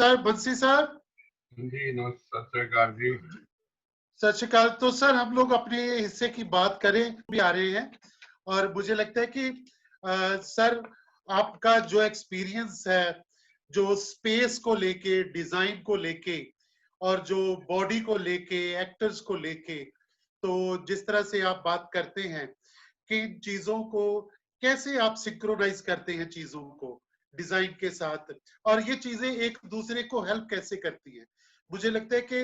Sir बंसी साहब। जी नमस्कार, सत श्री अकाल जी। सत श्री अकाल। तो सर हम लोग अपने हिस्से की बात करें भी आ रहे हैं, और मुझे लगता है कि सर आपका जो एक्सपीरियंस है, जो स्पेस को लेके, डिजाइन को लेके, और जो बॉडी को लेके, एक्टर्स को लेके, तो जिस तरह से आप बात करते हैं कि चीजों को कैसे आप सिंक्रोनाइज करते हैं चीजों को डिजाइन के साथ, और ये चीजें एक दूसरे को हेल्प कैसे करती हैं। मुझे लगता है कि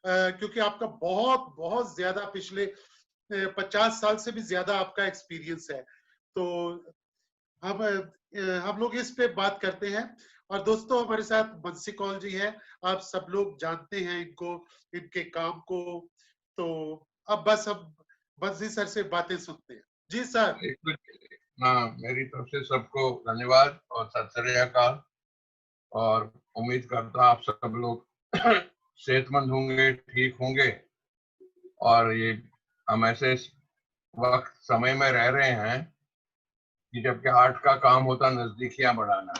क्योंकि आपका बहुत बहुत ज्यादा पिछले 50 साल से भी ज्यादा आपका एक्सपीरियंस है, तो हम लोग इस पे बात करते हैं। और दोस्तों हमारे साथ बंसी कौल जी है, आप सब लोग जानते हैं इनको, इनके काम को। तो अब बस हम बंसी सर से बातें सुनते हैं। जी सर। हाँ, मेरी तरफ से सबको धन्यवाद और सत श्री अकाल। और उम्मीद करता आप सब लोग सेहतमंद होंगे, ठीक होंगे। और ये हम ऐसे वक्त समय में रह रहे हैं कि जबकि आर्ट का काम होता नजदीकियां बढ़ाना,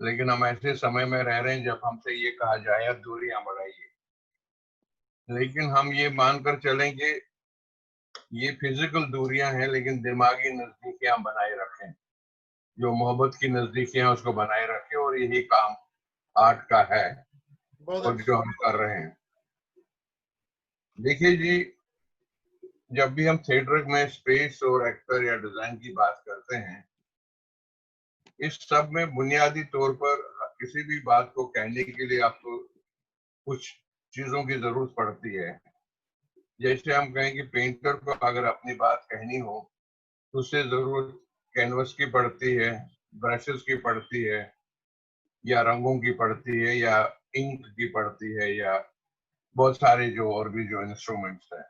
लेकिन हम ऐसे समय में रह रहे हैं जब हमसे ये कहा जाए अब दूरियां बढ़ाइए। लेकिन हम ये मानकर चलेंगे ये फिजिकल दूरियां हैं, लेकिन दिमागी नजदीकियां बनाए रखें। जो मोहब्बत की नजदीकियां हैं उसको बनाए रखें, और यही काम आर्ट का है और जो हम कर रहे हैं। देखिए जी, जब भी हम थिएटर में स्पेस और एक्टर या डिजाइन की बात करते हैं, इस सब में बुनियादी तौर पर किसी भी बात को कहने के लिए आपको कुछ चीजों की जरूरत पड़ती है। जैसे हम कहें कि पेंटर को अगर अपनी बात कहनी हो तो उससे जरूरत कैनवस की पड़ती है, ब्रशेस की पड़ती है, या रंगों की पड़ती है, या इंक की पड़ती है, या बहुत सारे जो और भी जो इंस्ट्रूमेंट्स हैं।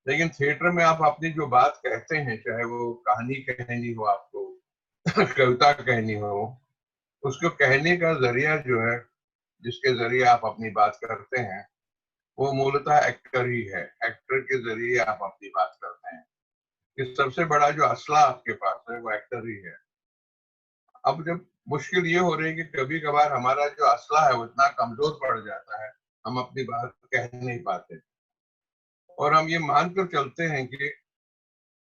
लेकिन थिएटर में आप अपनी जो बात कहते हैं, चाहे वो कहानी कहनी हो आपको कविता कहनी हो, उसको कहने का जरिया जो है, जिसके जरिए आप अपनी बात करते हैं, वो मूलतः एक्टर ही है। एक्टर के जरिए आप अपनी बात करते हैं। कि सबसे बड़ा जो असला आपके पास है वो एक्टर ही है। अब जब मुश्किल ये हो रही है कि कभी कभार हमारा जो असला है वो इतना कमजोर पड़ जाता है, हम अपनी बात कह नहीं पाते। और हम ये मानकर चलते हैं कि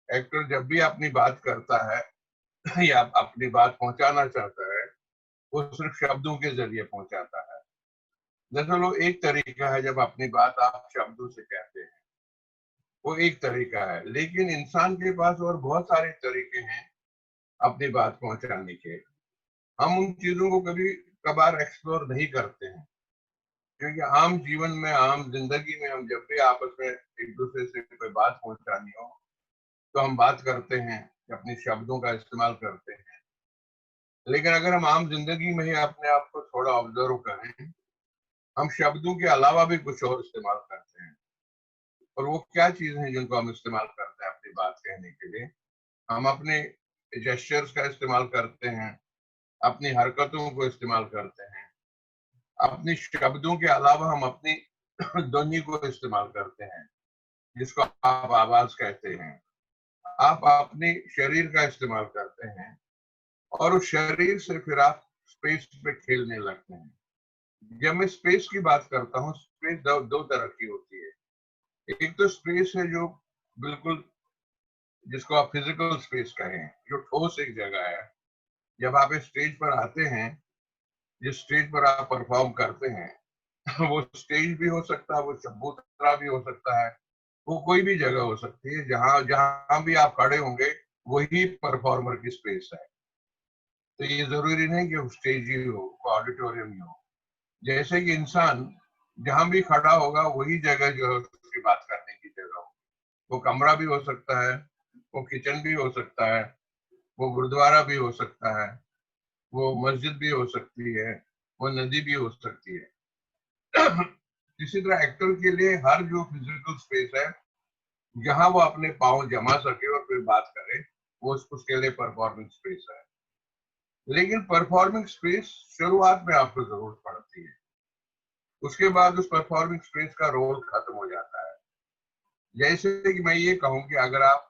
एक्टर जब भी अपनी बात करता है या अपनी बात पहुंचाना चाहता है, वो सिर्फ शब्दों के जरिए पहुंचाता है। दरअसल वो एक तरीका है जब अपनी बात आप शब्दों से कहते हैं, वो एक तरीका है। लेकिन इंसान के पास और बहुत सारे तरीके हैं अपनी बात पहुंचाने के। हम उन चीजों को कभी कभार एक्सप्लोर नहीं करते हैं, क्योंकि आम जीवन में, आम जिंदगी में हम जब भी आपस में एक दूसरे से कोई बात पहुंचानी हो तो हम बात करते हैं, अपने शब्दों का इस्तेमाल करते हैं। लेकिन अगर हम आम जिंदगी में ही अपने आप को थोड़ा ऑब्जर्व करें, हम शब्दों के अलावा भी कुछ और इस्तेमाल करते हैं। और वो क्या चीज है जिनको हम इस्तेमाल करते हैं अपनी बात कहने के लिए? हम अपने जेस्चर्स का इस्तेमाल करते हैं, अपनी हरकतों को इस्तेमाल करते हैं, अपने शब्दों के अलावा हम अपनी ध्वनि को इस्तेमाल करते हैं, जिसको आप आवाज कहते हैं। आप अपने शरीर का इस्तेमाल करते हैं, और उस शरीर से फिर आप स्पेस पे खेलने लगते हैं। जब मैं स्पेस की बात करता हूँ, स्पेस दो तरह की होती है। एक तो स्पेस है जो बिल्कुल, जिसको आप फिजिकल स्पेस कहें, जो ठोस एक जगह है। जब आप इस स्टेज पर आते हैं, जिस स्टेज पर आप परफॉर्म करते हैं वो स्टेज भी हो सकता है, वो चबूतरा भी हो सकता है, वो कोई भी जगह हो सकती है। जहां जहां भी आप खड़े होंगे वही परफॉर्मर की स्पेस है। तो ये जरूरी नहीं कि वो स्टेज ही हो, ऑडिटोरियम ही हो। जैसे कि इंसान जहां भी खड़ा होगा वही जगह जो है उसकी बात करने की जगह हो। वो कमरा भी हो सकता है, वो किचन भी हो सकता है, वो गुरुद्वारा भी हो सकता है, वो मस्जिद भी हो सकती है, वो नदी भी हो सकती है। इसी तरह एक्टर के लिए हर जो फिजिकल स्पेस है जहां वो अपने पांव जमा सके और फिर बात करे, वो उसके लिए परफॉर्मिंग स्पेस है। लेकिन परफॉर्मिंग स्पेस शुरुआत में आपको जरूरत पड़ती है, उसके बाद उस परफॉर्मिंग स्पेस का रोल खत्म हो जाता है। जैसे कि मैं ये कहूँ कि अगर आप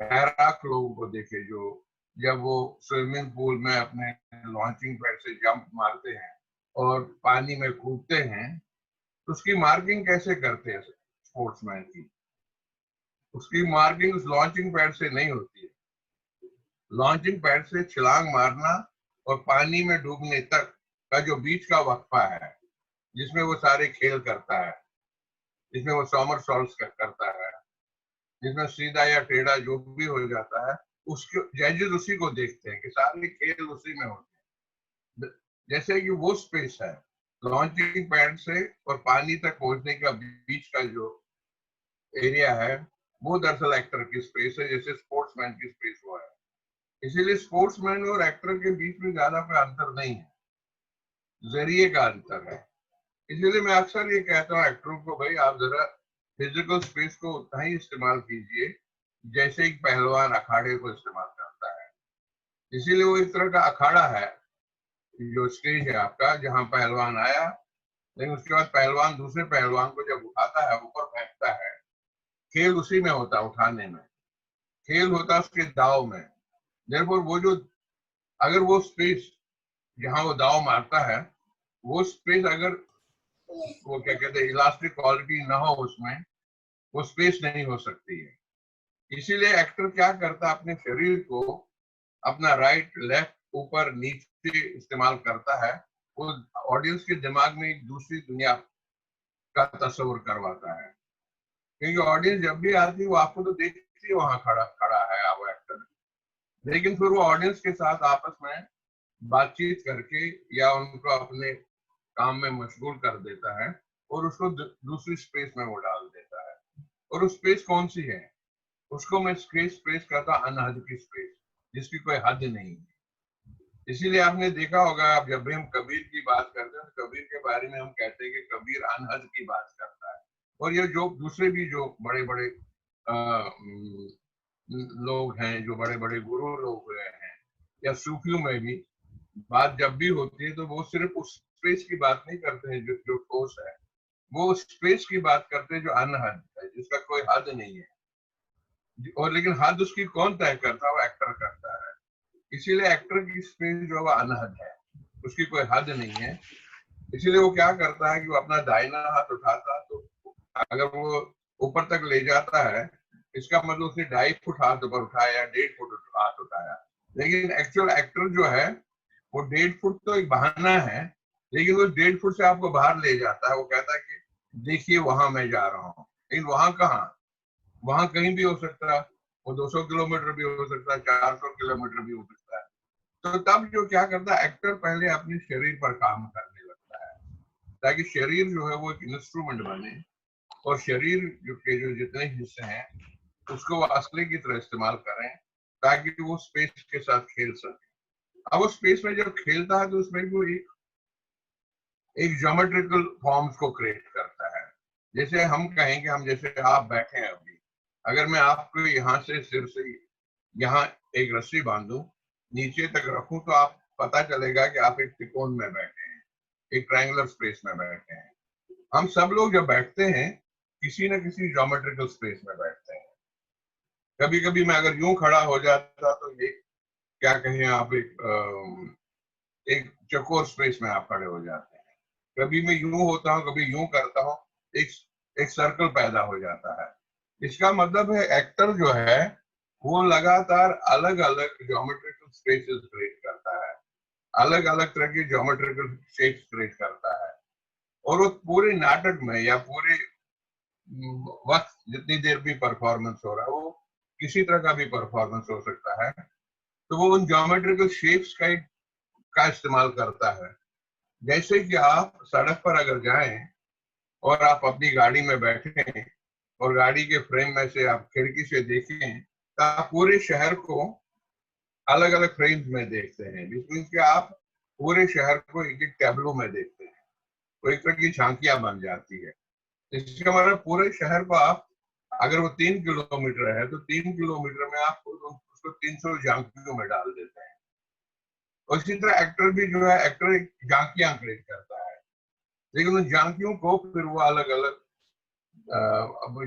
तैराक लोगों को देखें, जो जब वो स्विमिंग पूल में अपने लॉन्चिंग पैड से जंप मारते हैं और पानी में कूदते हैं, तो उसकी मार्किंग कैसे करते हैं स्पोर्ट्समैन की? उसकी मार्किंग उस लॉन्चिंग पैड से नहीं होती है। लॉन्चिंग पैड से छलांग मारना और पानी में डूबने तक का जो बीच का वक्फा है, जिसमें वो सारे खेल करता है, जिसमें वो सॉमरसॉल्ट्स करता है, जिसमें सीधा या टेढ़ा जो भी हो जाता है, उसके जजेस उसी को देखते हैं कि सारे खेल उसी में होते हैं। जैसे कि वो स्पेस है लॉन्चिंग पैड से और पानी तक पहुंचने का बीच का जो एरिया है, वो दरअसल एक्टर की स्पेस है, जैसे स्पोर्ट्समैन की स्पेस वो है। इसीलिए स्पोर्ट्समैन और एक्टर के बीच में ज्यादा कोई अंतर नहीं है, जरिए का अंतर है। इसलिए मैं अक्सर ये कहता हूँ एक्टरों को, भाई आप जरा फिजिकल स्पेस को उतना ही इस्तेमाल कीजिए जैसे एक पहलवान अखाड़े को इस्तेमाल करता है। इसीलिए वो एक तरह का अखाड़ा है, जो स्टेज है आपका, जहां पहलवान आया, लेकिन उसके बाद पहलवान दूसरे पहलवान को जब उठाता है, ऊपर फेंकता है, खेल उसी में होता है, उठाने में खेल होता है, उसके दाव में। देयरफॉर वो जो, अगर वो स्पेस जहां वो दाव मारता है, वो स्पेस अगर वो क्या कहते हैं इलास्टिक क्वालिटी ना हो उसमें, वो स्पेस नहीं हो सकती है। इसीलिए एक्टर क्या करता है, अपने शरीर को अपना राइट लेफ्ट ऊपर नीचे इस्तेमाल करता है, वो ऑडियंस के दिमाग में एक दूसरी दुनिया का तस्वर करवाता है। क्योंकि ऑडियंस जब भी आती है वो आपको तो देखती है वहां खड़ा खड़ा है वो एक्टर, लेकिन फिर वो ऑडियंस के साथ आपस में बातचीत करके या उनको अपने काम में मशगूल कर देता है और उसको दूसरी स्पेस में वो डाल देता है। और वो स्पेस कौन सी है? उसको मैं स्पेस कहता हूँ अनहद की स्पेस, जिसकी कोई हद नहीं है। इसीलिए आपने देखा होगा, आप जब भी हम कबीर की बात करते हैं तो कबीर के बारे में हम कहते हैं कि कबीर अनहद की बात करता है। और ये जो दूसरे भी जो बड़े बड़े लोग हैं, जो बड़े बड़े गुरु लोग हुए हैं, या सूफियों में भी बात जब भी होती है तो वो सिर्फ उस स्पेस की बात नहीं करते हैं जो ठोस है, वो स्पेस की बात करते हैं जो अनहद है, जिसका कोई हद नहीं है। और लेकिन हद उसकी कौन तय करता है? वो एक्टर करता है। इसीलिए एक्टर की स्पेस जो है अनहद है, उसकी कोई हद नहीं है। इसीलिए वो क्या करता है कि वो अपना दाहिना हाथ उठाता, तो अगर वो ऊपर तक ले जाता है, इसका मतलब उसने 2.5 फुट हाथ ऊपर उठाया या 1.5 फुट हाथ उठाया। लेकिन एक्चुअल एक्टर जो है वो 1.5 फुट तो एक बहाना है, लेकिन वो 1.5 फुट से आपको बाहर ले जाता है। वो कहता है कि देखिए वहां मैं जा रहा हूँ, लेकिन वहां कहाँ, वहां कहीं भी हो सकता है, वो 200 किलोमीटर भी हो सकता है, 400 किलोमीटर भी हो सकता है। तो तब जो क्या करता है एक्टर, पहले अपने शरीर पर काम करने लगता है, ताकि शरीर जो है वो एक इंस्ट्रूमेंट बने और शरीर जो जितने हिस्से हैं उसको वो असली की तरह इस्तेमाल करें, ताकि वो स्पेस के साथ खेल सके। अब वो स्पेस में जब खेलता है तो उसमें वो एक ज्योमेट्रिकल फॉर्म्स को क्रिएट करता है। जैसे हम कहें कि हम, जैसे आप बैठे हैं अभी, अगर मैं आपको यहाँ से सिर से यहाँ एक रस्सी बांधूं, नीचे तक रखूं, तो आप पता चलेगा कि आप एक त्रिकोण में बैठे हैं, एक ट्रायंगुलर स्पेस में बैठे हैं। हम सब लोग जब बैठते हैं किसी न किसी ज्योमेट्रिकल स्पेस में बैठते हैं। कभी कभी मैं अगर यूं खड़ा हो जाता तो ये क्या कहें आप, एक चौकोर स्पेस में आप खड़े हो जाते हैं। कभी मैं यूं होता हूं, कभी यूं करता हूं, एक एक सर्कल पैदा हो जाता है। इसका मतलब है एक्टर जो है वो लगातार अलग अलग ज्योमेट्रिकल स्पेसेस क्रिएट करता है, अलग अलग तरह की ज्योमेट्रिकल शेप्स क्रिएट करता है। और वो पूरे नाटक में या पूरे वक्त जितनी देर भी परफॉर्मेंस हो रहा है, वो किसी तरह का भी परफॉर्मेंस हो सकता है, तो वो उन ज्योमेट्रिकल शेप्स का इस्तेमाल करता है। जैसे कि आप सड़क पर अगर जाएं और आप अपनी गाड़ी में बैठे और गाड़ी के फ्रेम में से आप खिड़की से देखें, तो आप पूरे शहर को अलग अलग फ्रेम्स में देखते हैं, जिसमें कि आप पूरे शहर को एक एक टैब्लो में देखते हैं, तो एक तरह की झांकियां बन जाती है। इसका मतलब पूरे शहर को आप, अगर वो 3 किलोमीटर है तो 3 किलोमीटर में आप उसको 300 झांकियों में डाल देते हैं। और इसी तरह एक्टर भी जो है, एक्टर एक झांकियां क्रिएट करता है, लेकिन उन झांकियों को फिर वो अलग अलग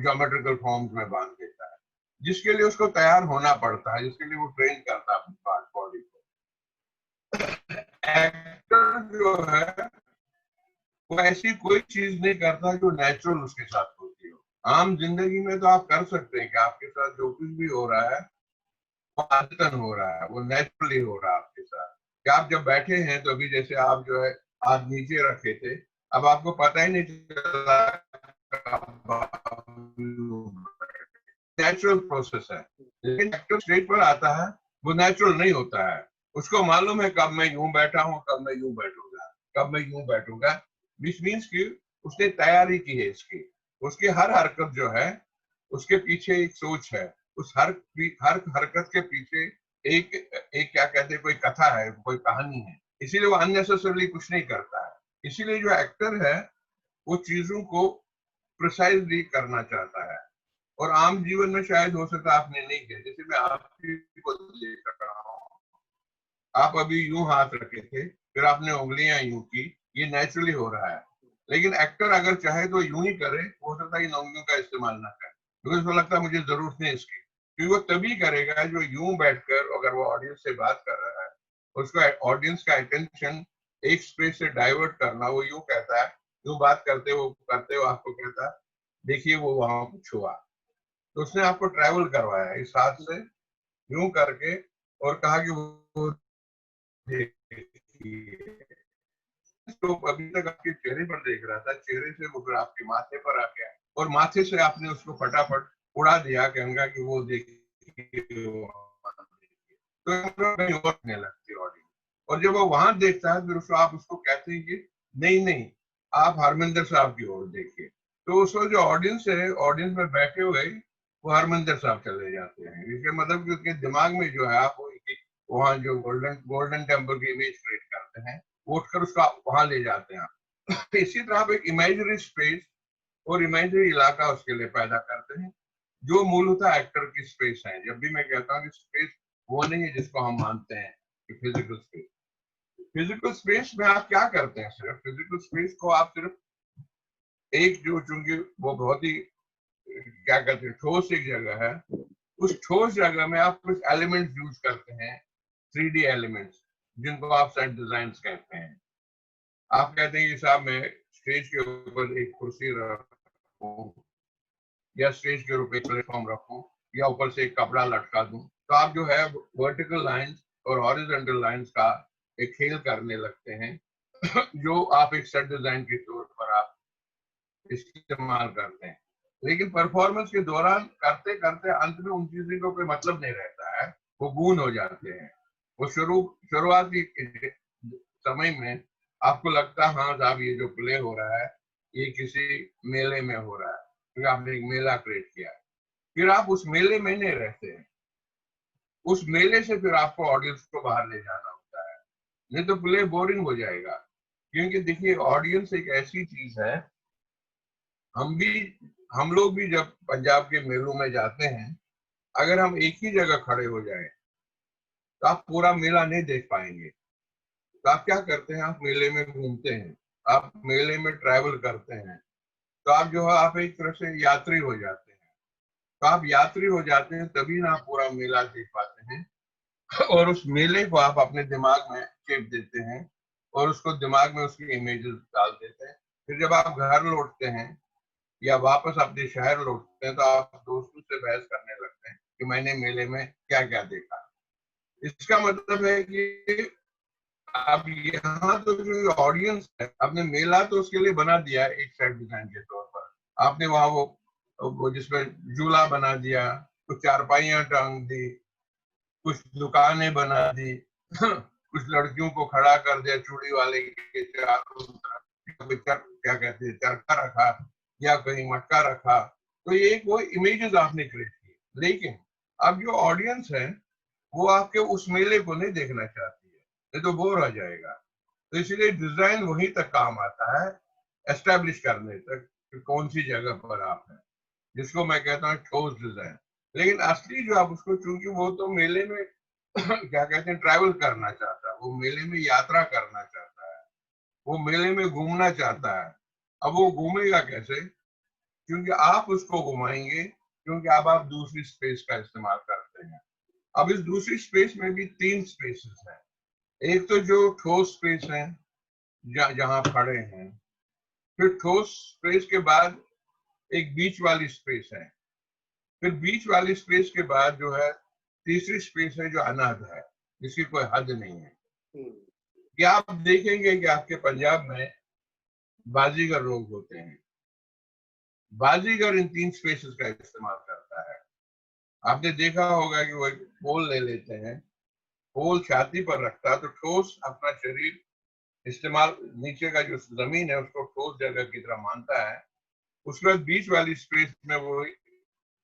ज्योमेट्रिकल फॉर्म्स में बांध देता है, जिसके लिए उसको तैयार होना पड़ता है, जिसके लिए वो ट्रेन करता है अपनी बॉडी को। एक्टर जो है वो ऐसी कोई चीज नहीं करता जो नेचुरल उसके साथ होती हो। आम जिंदगी में तो आप कर सकते हैं कि आपके साथ जो कुछ भी हो रहा है वो आदतन हो रहा है, वो नेचुरली हो रहा है आपके साथ। कि आप जब बैठे हैं तो अभी जैसे आप जो है हाथ नीचे रखे थे, अब आपको पता ही नहीं चला, नेचुरल प्रोसेस है। लेकिन एक्टिव स्टेट पर आता है वो नेचुरल नहीं होता है। उसको मालूम है कब मैं यूं बैठा हूं, कब मैं यूं बैठूंगा, कब मैं यूं बैठूंगा, विच मीन्स कि उसने तैयारी की है इसकी। उसकी हर हरकत जो है उसके पीछे एक सोच है, उस हर हरकत के पीछे एक एक क्या कहते हैं, कोई कथा है, कोई कहानी है। इसीलिए वो अननेसेसरली कुछ नहीं करता है। इसीलिए जो एक्टर है वो चीजों को प्रिसाइजली करना चाहता है। और आम जीवन में शायद हो सकता है आपने नहीं किया, जैसे मैं आपको देख रहा हूँ, आप अभी यूं हाथ रखे थे, फिर आपने उंगलियां यूं की, ये नेचुरली हो रहा है। लेकिन एक्टर अगर चाहे तो यूं ही करे, हो सकता है इन उंगलियों का इस्तेमाल ना करे, क्योंकि उसको लगता है मुझे जरूरत नहीं इसकी। क्योंकि वो तभी करेगा जो यूं बैठकर अगर वो ऑडियंस से बात कर रहा है, उसका ऑडियंस का अटेंशन एक स्पेस से डाइवर्ट करना, वो यूं कहता है, यूं बात करते हो आपको कहता है देखिए वो वहां कुछ हुआ। तो उसने आपको ट्रैवल करवाया इस हाथ से यूं करके और कहा कि वो देखिए। तो अभी तक आपके चेहरे पर देख रहा था, चेहरे से वो फिर आपके माथे पर आ गया और माथे से आपने उसको फटाफट उड़ा दिया, कहूंगा कि वो देखिए तो कहीं और लगती ऑडियंस। और जब वो वहां देखता है फिर उसको आप उसको कहते हैं कि नहीं नहीं आप हरमिंदर साहब की ओर देखिए, तो उस वक्त जो ऑडियंस है, ऑडियंस में बैठे हुए वो हरमिंदर साहब चले जाते हैं। इसके मतलब कि उसके दिमाग में जो है आप वहाँ जो गोल्डन गोल्डन टेम्पल की इमेज क्रिएट करते हैं, वो उठकर उसका वहां ले जाते हैं। इसी तरह आप एक इमेजिनरी स्पेस और इमेजिनरी इलाका उसके लिए पैदा करते हैं, जो मूलतः एक्टर की स्पेस है। जब भी मैं कहता हूँ कि स्पेस वो नहीं है जिसको हम मानते हैं कि फिजिकल स्पेस। फिजिकल स्पेस में आप क्या करते हैं, सिर्फ फिजिकल स्पेस को आप सिर्फ एक जो, चूंकि वो बहुत ही क्या कहते हैं ठोस एक जगह है, उस ठोस जगह में आप कुछ एलिमेंट्स यूज करते हैं, 3D एलिमेंट्स, जिनको आप सेट डिजाइन कहते हैं। आप कहते हैं कि साहब मैं स्टेज के ऊपर एक कुर्सी रखूं या स्टेज के ऊपर एक प्लेटफॉर्म रखूं या ऊपर से एक कपड़ा लटका दूं, तो आप जो है वर्टिकल लाइंस और हॉरिजॉन्टल लाइंस का एक खेल करने लगते हैं जो आप एक सेट डिजाइन के तौर पर आप इस्तेमाल करते हैं। लेकिन परफॉर्मेंस के दौरान करते करते अंत में उन चीजों को कोई मतलब नहीं रहता है, वो गून हो जाते हैं। वो शुरुआती समय में आपको लगता है हाँ साहब ये जो प्ले हो रहा है ये किसी मेले में हो रहा है, क्योंकि आपने एक मेला क्रिएट किया। फिर आप उस मेले में नहीं रहते हैं, उस मेले से फिर आपको ऑडियंस को बाहर ले जाना होता है, नहीं तो प्ले बोरिंग हो जाएगा। क्योंकि देखिए ऑडियंस एक ऐसी चीज है, हम लोग भी जब पंजाब के मेलों में जाते हैं, अगर हम एक ही जगह खड़े हो जाएं तो आप पूरा मेला नहीं देख पाएंगे। तो आप क्या करते हैं, आप मेले में घूमते हैं, आप मेले में ट्रैवल करते हैं, तो आप जो है आप एक तरह से यात्री हो जाते हैं। तो आप यात्री हो जाते हैं तभी ना आप पूरा मेला देख पाते हैं और उस मेले को आप अपने दिमाग में शेप देते हैं और उसको दिमाग में उसकी इमेजेस डाल देते हैं। फिर जब आप घर लौटते हैं या वापस अपने शहर लौटते हैं तो आप दोस्तों से बहस करने लगते हैं कि मैंने मेले में क्या क्या देखा। इसका मतलब है कि अब यहाँ तो जो ऑडियंस है, आपने मेला तो उसके लिए बना दिया है एक सेट डिजाइन के तौर पर। आपने वहां वो जिसमें झूला बना दिया, कुछ चारपाइयां टांग दी, कुछ दुकानें बना दी कुछ लड़कियों को खड़ा कर दिया चूड़ी वाले के चारों तरफ, क्या कहते हैं चरखा रखा या कहीं मटका रखा। तो ये वो इमेजेस आपने क्रिएट की। लेकिन अब जो ऑडियंस है वो आपके उस मेले को नहीं देखना चाहती है, नहीं तो बोर हो जाएगा। तो इसलिए डिजाइन वहीं तक काम आता है, एस्टेब्लिश करने तक कि कौन सी जगह पर आप हैं, जिसको मैं कहता हूँ ठोस डिजाइन। लेकिन असली जो आप उसको, चूंकि वो तो मेले में क्या कहते हैं ट्रैवल करना चाहता है, वो मेले में यात्रा करना चाहता है, वो मेले में घूमना चाहता है। अब वो घूमेगा कैसे, क्योंकि आप उसको घुमाएंगे, क्योंकि अब आप दूसरी स्पेस का इस्तेमाल करते हैं। अब इस दूसरी स्पेस में भी 3 स्पेसेस हैं। एक तो जो ठोस स्पेस है जहाँ खड़े हैं, फिर ठोस स्पेस के बाद एक बीच वाली स्पेस है, फिर बीच वाली स्पेस के बाद जो है तीसरी स्पेस है जो अनाहत है, जिसकी कोई हद नहीं है। क्या आप देखेंगे कि आपके पंजाब में बाजीगर लोग होते हैं, बाजीगर इन 3 स्पेसेस का इस्तेमाल करता है। आपने देखा होगा कि वो एक पोल ले लेते हैं, पोल छाती पर रखता है तो ठोस अपना शरीर इस्तेमाल, नीचे का जो जमीन है उसको ठोस जगह की तरह मानता है, उसके बाद बीच वाली स्पेस में वो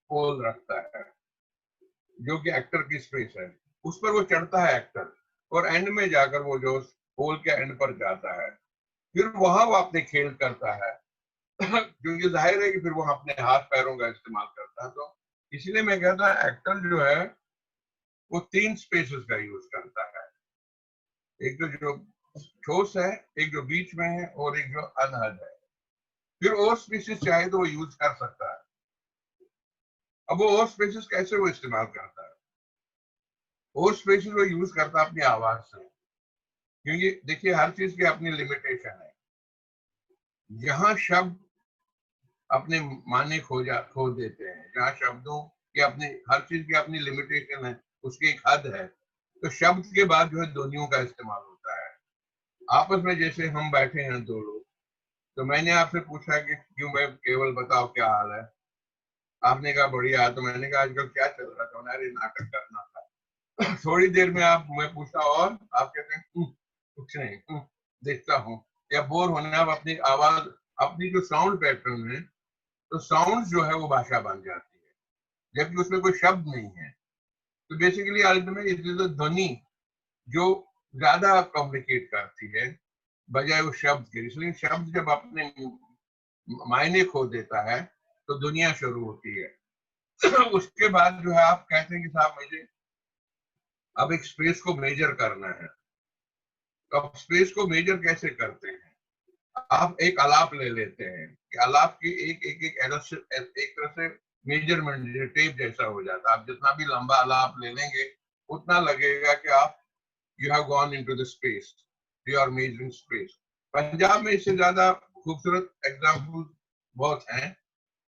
पोल रखता है जो कि एक्टर की स्पेस है, उस पर वो चढ़ता है एक्टर, और एंड में जाकर वो जो पोल के एंड पर जाता है, फिर वहां वो अपने खेल करता है क्योंकि जाहिर है कि फिर वो अपने हाथ पैरों का इस्तेमाल करता है। तो इसलिए मैं कहता हूँ एक्टर जो है वो 3 स्पेसेस का यूज करता है, एक तो जो ठोस है, एक जो बीच में है, और एक जो अनहद है। फिर और स्पेसेस चाहे तो वो यूज कर सकता है। अब वो और स्पेसेस कैसे वो इस्तेमाल करता है? और स्पेसेस वो यूज करता है अपनी आवाज से, क्योंकि देखिए हर चीज की अपनी लिमिटेशन है। जहां शब्द अपने माने खो देते हैं, जहाँ शब्दों की अपनी, हर चीज की अपनी लिमिटेशन है, उसकी एक हद है, तो शब्द के बाद जो है ध्वनियों का इस्तेमाल होता है। आपस में जैसे हम बैठे हैं 2 लोग, तो मैंने आपसे पूछा कि क्यों भाई केवल बताओ क्या हाल है, आपने कहा बढ़िया है, तो मैंने कहा आजकल क्या चल रहा था, अरे नाटक करना था थोड़ी देर में आप, मैं पूछा और आप कहते हैं कुछ नहीं, देखता हूँ, या बोर होने, आप अपनी आवाज, अपनी जो साउंड पैटर्न है, तो साउंड जो है वो भाषा बन जाती है, जबकि उसमें कोई शब्द नहीं है। तो बेसिकली अल्टीमेट इट इज ध्वनि जो ज्यादा कम्युनिकेट करती है बजाय उस शब्द के। इसलिए शब्द जब अपने मायने खो देता है तो दुनिया शुरू होती है उसके बाद जो है आप कहते हैं कि साहब मुझे अब एक स्पेस को मेजर करना है। तो अब स्पेस को मेजर कैसे करते हैं? आप एक आलाप ले लेते हैं कि आलाप की एक तरह से मेजरमेंट टेप जैसा हो जाता है। आप जितना भी लंबा आलाप ले लेंगे उतना लगेगा कि आप you have gone into the space, you are measuring space. Punjab में इससे ज्यादा खूबसूरत एग्जाम्पल बहुत हैं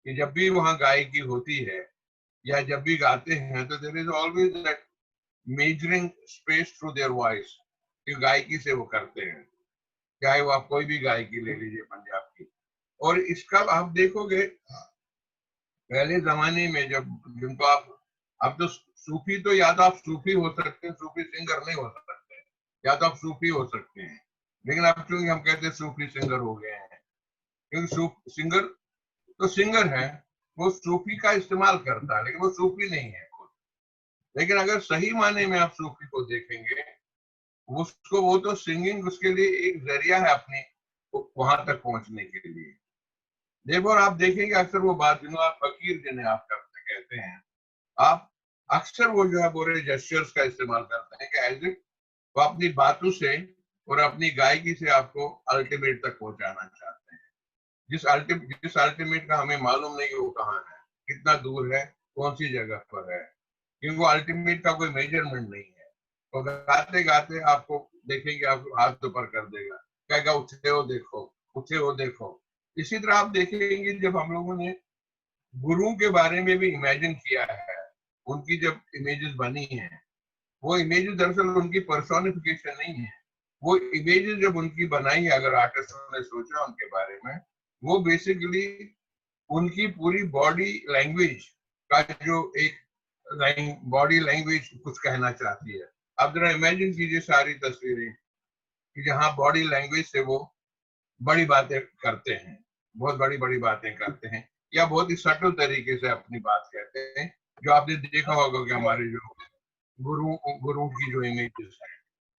कि जब भी वहां गायकी होती है या जब भी गाते हैं तो there is always that measuring space through their voice, कि गायकी से वो करते हैं, चाहे वो आप कोई भी गायकी ले लीजिए पंजाब की। और इसका आप देखोगे पहले जमाने में जब, जिनको आप तो सूफी, तो या तो आप सूफी हो सकते हैं, सूफी सिंगर नहीं हो सकते, या तो आप सूफी हो सकते हैं, लेकिन अब क्योंकि हम कहते हैं सूफी सिंगर हो गए हैं, क्योंकि सिंगर तो सिंगर है, वो सूफी का इस्तेमाल करता है, लेकिन वो सूफी नहीं है खुद। लेकिन अगर सही माने में आप सूफी को देखेंगे, उसको, वो तो सिंगिंग उसके लिए एक जरिया है अपनी वहां तक पहुंचने के लिए। देखो, और आप देखेंगे अक्सर वो बात, जिन्होंने आप फकीर जिन्हें आप करते कहते हैं, आप अक्सर वो जो है बोरे जेस्चर्स का इस्तेमाल करते हैं कि एज इफ वो अपनी बातों से और अपनी गायकी से आपको अल्टीमेट तक पहुंचाना चाहते हैं, जिस अल्टीमेट का हमें मालूम नहीं वो कहाँ है, कितना दूर है, कौन सी जगह पर है, क्योंकि वो अल्टीमेट का कोई मेजरमेंट नहीं है। तो गाते गाते आपको देखेंगे, आपको हाथ ऊपर कर देगा, कहेगा उठे हो देखो, उठे हो देखो। इसी तरह आप देखेंगे जब हम लोगों ने गुरुओं के बारे में भी इमेजिन किया है, उनकी जब इमेजेस बनी हैं, वो इमेजेस दरअसल उनकी पर्सोनिफिकेशन नहीं है। वो इमेजेस जब उनकी बनाई है, अगर आर्टिस्टों ने सोचा उनके बारे में, वो बेसिकली उनकी पूरी बॉडी लैंग्वेज का जो एक बॉडी लैंग्वेज कुछ कहना चाहती है। आप जरा इमेजिन कीजिए सारी तस्वीरें कि जहाँ बॉडी लैंग्वेज से वो बड़ी बातें करते हैं, बहुत बड़ी बड़ी बातें करते हैं, या बहुत ही सटल तरीके से अपनी बात कहते हैं, जो आपने देखा होगा कि हमारे जो गुरु की जो इमेजेस है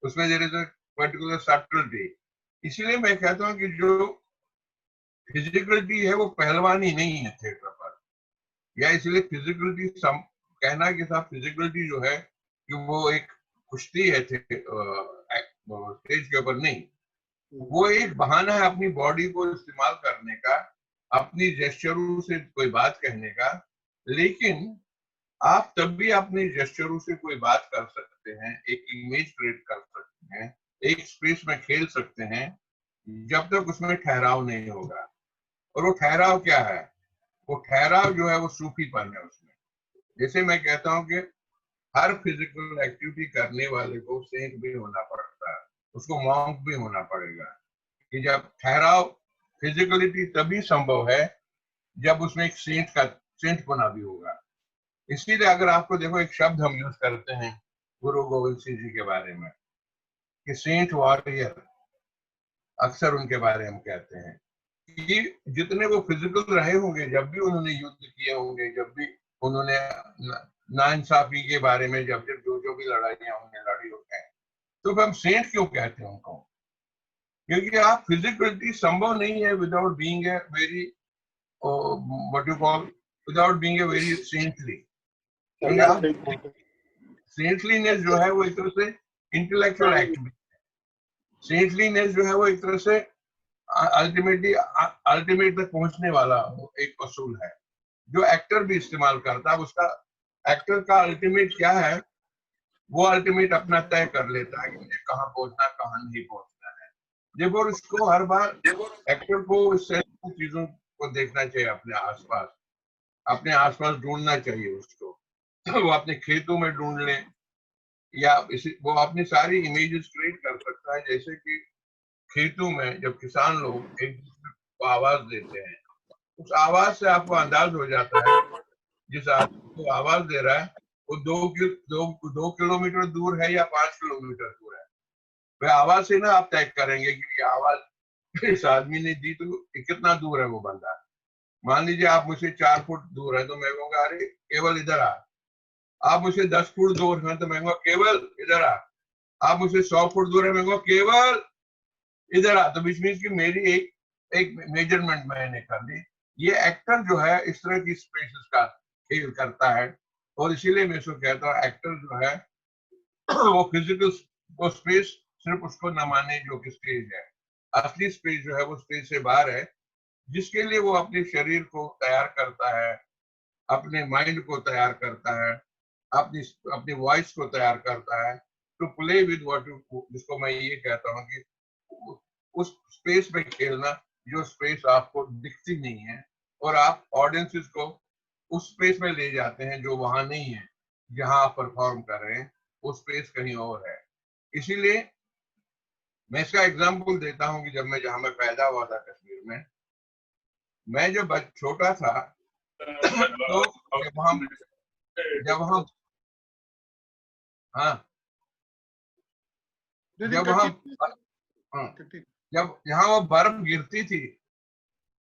उसमें there is a particular subtlety. इसीलिए मैं कहता हूँ कि जो फिजिकलिटी है वो पहलवानी नहीं है थिएटर पर, या इसलिए फिजिकलिटी कहना के साथ फिजिकलिटी जो है कि वो एक कुश्ती है स्टेज के ऊपर नहीं, वो एक बहाना है अपनी बॉडी को इस्तेमाल करने का, अपनी जेस्चरों से कोई बात कहने का। लेकिन आप तब भी अपने जेस्चरों से कोई बात कर सकते हैं, एक इमेज क्रिएट कर सकते हैं, एक स्पेस में खेल सकते हैं, जब तक उसमें ठहराव नहीं होगा। और वो ठहराव क्या है? वो ठहराव जो है वो सूफीपन है उसमें। जैसे मैं कहता हूँ कि हर फिजिकल एक्टिविटी करने वाले को सेंट भी होना पड़ता है, उसको मॉन्क भी होना पड़ेगा। कि जब ठहराव फिजिकलिटी तभी संभव है जब उसमें एक सेंट पना भी होगा। इसीलिए अगर आपको देखो, एक शब्द हम यूज करते हैं गुरु गोविंद सिंह जी के बारे में कि सेंट वॉरियर, अक्सर उनके बारे में हम कहते हैं कि जितने वो फिजिकल रहे होंगे, जब भी उन्होंने युद्ध किए होंगे, जब भी उन्होंने नाइंसाफी के बारे में जब जब जो भी लड़ाइयां उन्होंने लड़ी होते हैं, तो हम सेंट क्यों कहते हैं उनको? क्योंकि आप फिजिकलिटी संभव नहीं है without being a very what you call without being a very saintly. क्योंकि आप सेंटलीनेस जो है वो एक तरह से इंटेलेक्चुअल एक्टिविटी, सेंटलीनेस जो है वो एक तरह से अल्टीमेट तक पहुंचने वाला एक असूल है जो एक्टर भी इस्तेमाल करता है। उसका एक्टर का अल्टीमेट क्या है, वो अल्टीमेट अपना तय कर लेता है कि मुझे कहाँ पहुंचना, कहाँ नहीं पहुंचना है। जब और उसको हर बार एक्टर को इस चीजों को देखना चाहिए, अपने आसपास ढूंढना चाहिए उसको। वो अपने खेतों में ढूंढ ले, या वो अपनी सारी इमेजेस क्रिएट कर सकता है। जैसे कि खेतों में जब किसान लोग एक दूसरे को आवाज देते हैं, उस आवाज से आपको अंदाज हो जाता है जिस आदमी को आवाज दे रहा है वो 2 किलोमीटर दूर है या 5 किलोमीटर दूर है। वह आवाज से ना आप तय करेंगे कि ये आवाज इस आदमी ने दी तो कितना दूर है वो बंदा। मान लीजिए आप मुझसे 4 फुट दूर है तो मैं कहूँगा अरे केवल इधर आ। आप मुझसे 10 फुट दूर हैं तो मैं कहूँगा केवल इधर आ। आप मुझसे 100 फुट दूर है, मैं कहूँगा केवल इधर आ। तो बीच में की मेरी एक मेजरमेंट मैंने कर ली। ये एक्टर जो है इस तरह की स्पेसेस का खेल करता है, और इसीलिए मैं इसको कहता हूँ एक्टर जो है वो फिजिकल वो स्पेस सिर्फ उसको न माने जो कि स्टेज है। असली स्पेस जो है वो स्टेज से बाहर है, जिसके लिए वो अपने शरीर को तैयार करता है, अपने माइंड को तैयार करता है, अपनी अपनी वॉइस को तैयार करता है to play with what you, जिसको मैं ये कहता हूँ कि उस स्पेस में खेलना जो स्पेस आपको दिखती नहीं है, और आप ऑडियंसेस को उस स्पेस में ले जाते हैं जो वहां नहीं है, जहां आप परफॉर्म कर रहे हैं वो स्पेस कहीं और है। इसीलिए मैं इसका एग्जांपल देता हूं कि जहां मैं पैदा हुआ था कश्मीर में, मैं जब छोटा था तो जब हम हाँ जब हम हाँ, जब यहाँ वो बर्फ गिरती थी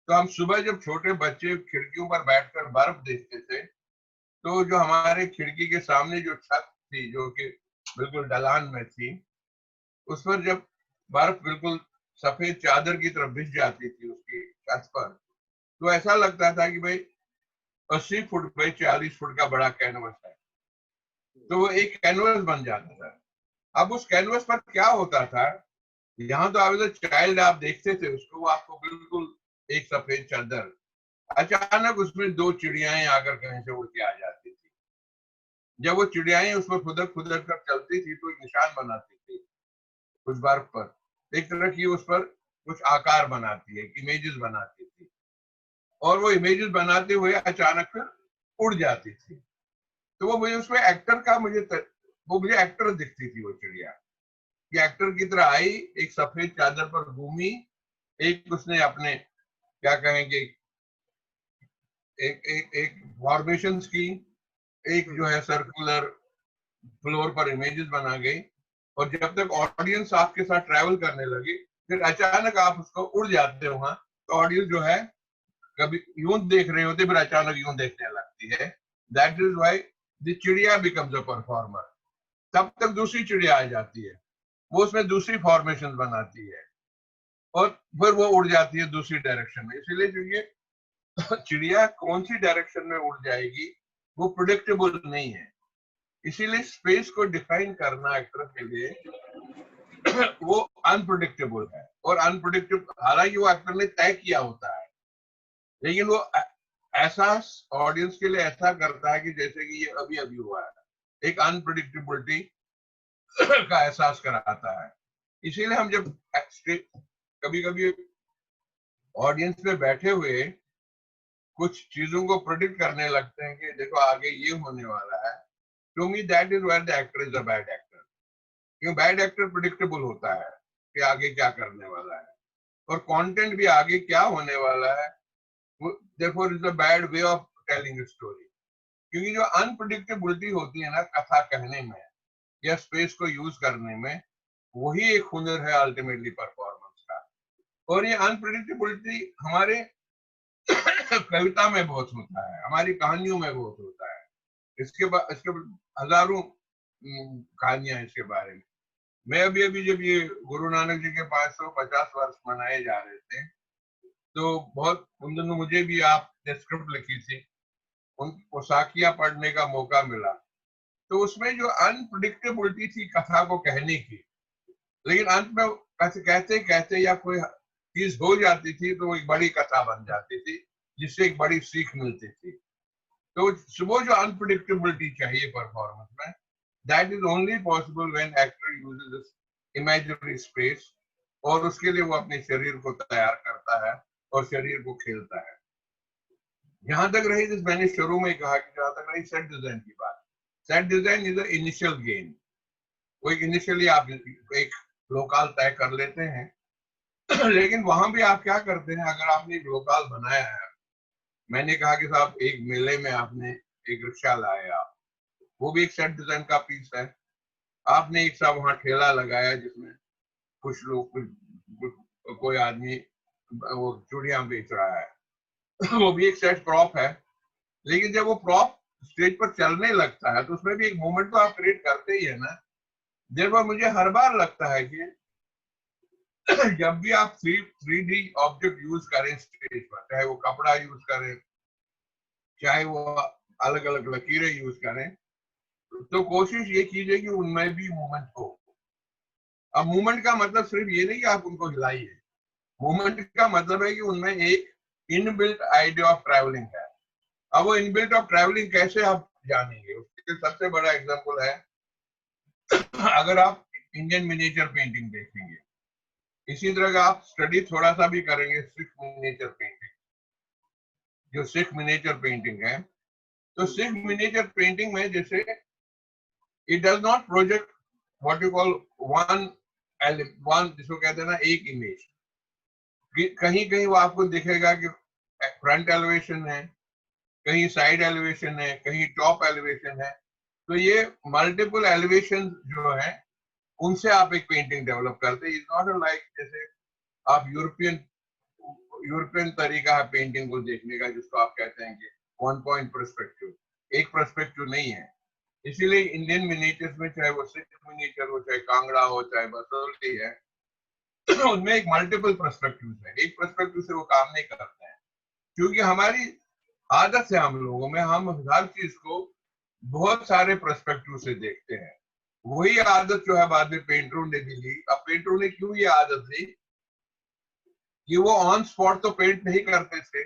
तो हम सुबह जब छोटे बच्चे खिड़कियों पर बैठकर बर्फ देखते थे, तो जो हमारे खिड़की के सामने जो छत थी जो कि बिल्कुल ढलान में थी, उस पर जब बर्फ बिल्कुल सफेद चादर की तरफ भिज जाती थी उसकी छत पर, तो ऐसा लगता था कि भाई 80 फुट बाई 40 फुट का बड़ा कैनवस है। तो वो एक कैनवस बन जाता था। अब उस कैनवस पर क्या होता था, यहाँ तो आप चाइल्ड आप देखते थे उसको, वो आपको बिल्कुल एक सफेद चादर, अचानक उसमें 2 चिड़ियाएं आकर कहीं से उड़ के आ जाती थी। जब वो चिड़ियाएं उसमें खुदक खुदक कर चलती थी तो एक निशान बनाती थी उस बर्फ पर, एक तरह की उस पर कुछ आकार बनाती है, इमेजेस बनाती थी, और वो इमेजेस बनाते हुए अचानक फिर उड़ जाती थी। तो वो मुझे उसमें एक्टर का वो मुझे एक्टर दिखती थी वो चिड़िया, कि एक्टर की तरह आई, एक सफेद चादर पर घूमी, एक उसने अपने क्या कहेंगे एक फॉर्मेशन की, एक जो है सर्कुलर फ्लोर पर इमेजेस बना गई, और जब तक ऑडियंस आपके साथ ट्रैवल करने लगी फिर अचानक आप उसको उड़ जाते हो वहां, तो ऑडियंस जो है कभी यूं देख रहे होते फिर अचानक यूं देखने लगती है। दैट इज व्हाई द चिड़िया बिकम्स अ परफॉर्मर। तब तक दूसरी चिड़िया आ जाती है, वो उसमें दूसरी फॉर्मेशन बनाती है और फिर वो उड़ जाती है दूसरी डायरेक्शन में। इसीलिए जो ये चिड़िया कौन सी डायरेक्शन में उड़ जाएगी वो प्रिडिक्टेबल नहीं है। इसीलिए स्पेस को डिफाइन करना एक्टर के लिए वो अनप्रिडिक्टेबल है, और अनप्रिडिक्टेबल हालांकि वो एक्टर ने तय किया होता है, लेकिन वो ऐसा ऑडियंस के लिए ऐसा करता है कि जैसे कि ये अभी अभी हुआ है, एक अनप्रिडिक्टेबिलिटी का एहसास कराता है। इसीलिए हम जब कभी कभी ऑडियंस में बैठे हुए कुछ चीजों को प्रेडिक्ट करने लगते हैं कि देखो आगे ये होने वाला है, to me that is where the actor is a bad actor. क्यों? बैड एक्टर प्रिडिक्टेबल होता है कि आगे क्या करने वाला है, और कंटेंट भी आगे क्या होने वाला है, therefore is a bad way of telling a story। क्योंकि जो अनप्रिडिक्टेबिलिटी होती है ना कथा कहने में या स्पेस को यूज करने में, वही एक हुनर है अल्टीमेटली परफॉर्मेंस का। और ये अनप्रिडिक्टेबिलिटी हमारे कविता में बहुत होता है, हमारी कहानियों में बहुत होता है। इसके हजारों कहानियां इसके बारे में। मैं अभी जब ये गुरु नानक जी के 550 वर्ष मनाए जा रहे थे, तो बहुत उन दिनों मुझे भी आपने स्क्रिप्ट लिखी थी, उनको साखियां पढ़ने का मौका मिला। तो उसमें जो अनप्रिडिक्टेबिलिटी थी कथा को कहने की, लेकिन अंत में कहते कहते या कोई चीज हो जाती थी तो एक बड़ी कथा बन जाती थी, जिससे एक बड़ी सीख मिलती थी। तो वो जो अनप्रिडिक्टेबिलिटी चाहिए परफॉर्मेंस में, that is only possible when actor uses imaginary space, और उसके लिए वो अपने शरीर को तैयार करता है और शरीर को खेलता है। जहां तक रही, जिस मैंने शुरू में कहा कि जहां तक रही सेट डिजाइन की बात, set design is a initial gain. वो एक इनिशियली आप एक लोकाल तय कर लेते हैं लेकिन वहां भी आप क्या करते हैं, अगर आपने एक लोकाल बनाया है, मैंने कहा कि साहब एक मेले में आपने एक रिक्शा लाया, आप वो भी एक सेट डिजाइन का पीस है। आपने एक साहब वहां ठेला लगाया जिसमें कुछ लोग कोई आदमी वो चूड़ियां बेच रहा है वो भी एक सेट प्रॉप है। लेकिन जब वो प्रॉप स्टेज पर चलने लगता है तो उसमें भी एक मोमेंट तो आप क्रिएट करते ही है ना। देखो मुझे हर बार लगता है कि जब भी आप 3D ऑब्जेक्ट यूज करें स्टेज पर, चाहे वो कपड़ा यूज करें, चाहे वो अलग अलग लकीरें यूज करें, तो कोशिश ये कीजिए कि उनमें भी मूवमेंट हो। अब मूवमेंट का मतलब सिर्फ ये नहीं कि आप उनको हिलाइए, मूवमेंट का मतलब है कि उनमें एक इनबिल्ट आइडिया ऑफ ट्रैवलिंग है। अब वो इनबिल्ट ऑफ ट्रैवलिंग कैसे आप जानेंगे, उसके सबसे बड़ा एग्जांपल है अगर आप इंडियन मिनिएचर पेंटिंग देखेंगे, इसी तरह का आप स्टडी थोड़ा सा भी करेंगे सिख मिनिएचर पेंटिंग, जो सिख मिनिएचर पेंटिंग है, तो सिख मिनिएचर पेंटिंग में जैसे it does not project what you call one जिसको कहते हैं ना एक इमेज। कहीं कहीं वो आपको दिखेगा कि फ्रंट एलिवेशन है, कहीं साइड एलिवेशन है, कहीं टॉप एलिवेशन है। तो ये मल्टीपल एलिवेशन जो है उनसे आप एक पेंटिंग डेवलप करते हैं। इट्स नॉट लाइक जैसे आप यूरोपियन तरीका है पेंटिंग को देखने का, जिसको आप कहते हैं कि वन पॉइंट पर्सपेक्टिव, एक पर्सपेक्टिव नहीं है। इसीलिए इंडियन मिनिएचर्स में, चाहे वो सिख मिनिएचर हो, चाहे कांगड़ा हो, चाहे बसोली है, उनमें एक मल्टीपल पर्सपेक्टिव है, एक पर्सपेक्टिव से वो काम नहीं करते हैं। क्योंकि हमारी आदत है हम लोगों में, हम हर चीज को बहुत सारे पर्सपेक्टिव से देखते हैं। वही आदत जो है बाद में पेंटरों ने भी ली। अब पेंटरों ने क्यों ये आदत ली कि वो ऑन स्पॉट तो पेंट नहीं करते थे,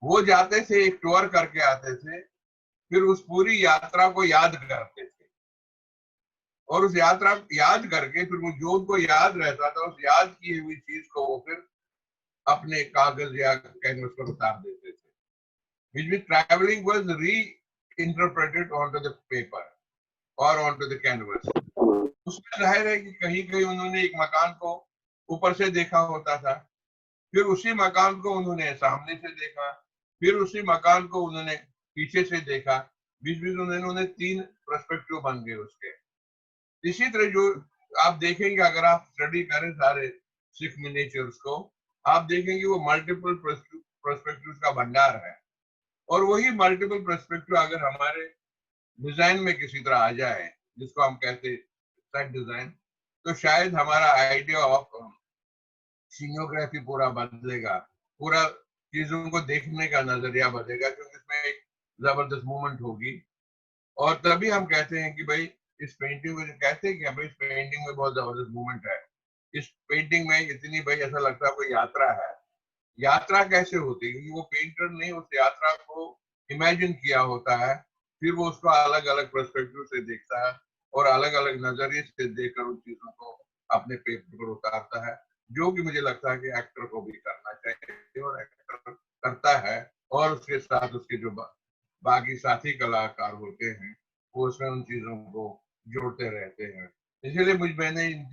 वो जाते थे एक टूर करके आते थे, फिर उस पूरी यात्रा को याद करते थे, और उस यात्रा याद करके फिर वो जो उनको याद रहता था उस याद की हुई चीज को वो फिर अपने कागज या कैनवस पर उतार देते थे। which means traveling was reinterpreted onto the paper or onto the canvas। उसमें जाहिर है कि कहीं कहीं उन्होंने एक मकान को ऊपर से देखा होता था, फिर उसी मकान को उन्होंने सामने से देखा, फिर उसी मकान को उन्होंने पीछे से देखा, बीच बीच उन्होंने 3 पर्सपेक्टिव बन गए उसके। इसी तरह जो आप देखेंगे, अगर आप स्टडी करें सारे सिख मिनिएचर्स को, आप देखेंगे वो मल्टीपल पर्सपेक्टिव का भंडार है। और वही मल्टीपल पर्सपेक्टिव अगर हमारे डिजाइन में किसी तरह आ जाए, जिसको हम कहते हैं सेट डिजाइन, तो शायद हमारा आइडिया ऑफ सीनियोग्राफी पूरा बदलेगा, पूरा चीजों को देखने का नजरिया बदलेगा, क्योंकि इसमें एक जबरदस्त मूवमेंट होगी। और तभी हम कहते हैं कि भाई इस पेंटिंग को जो कहते हैं कि भाई इस पेंटिंग में बहुत जबरदस्त मूवमेंट है, इस पेंटिंग में इतनी भाई ऐसा लगता है कोई यात्रा है। यात्रा कैसे होती है? क्योंकि वो पेंटर ने उस यात्रा को इमेजिन किया होता है, फिर वो उसको अलग अलग पर्सपेक्टिव से देखता है और अलग अलग नजरिए से देखकर उन चीजों को अपने पेपर पर उतारता है, जो कि मुझे लगता है कि एक्टर को भी करना चाहिए, और एक्टर करता है, और उसके साथ उसके जो बाकी साथी कलाकार होते हैं वो उसमें उन चीजों को जोड़ते रहते हैं। इसलिए मैंने इन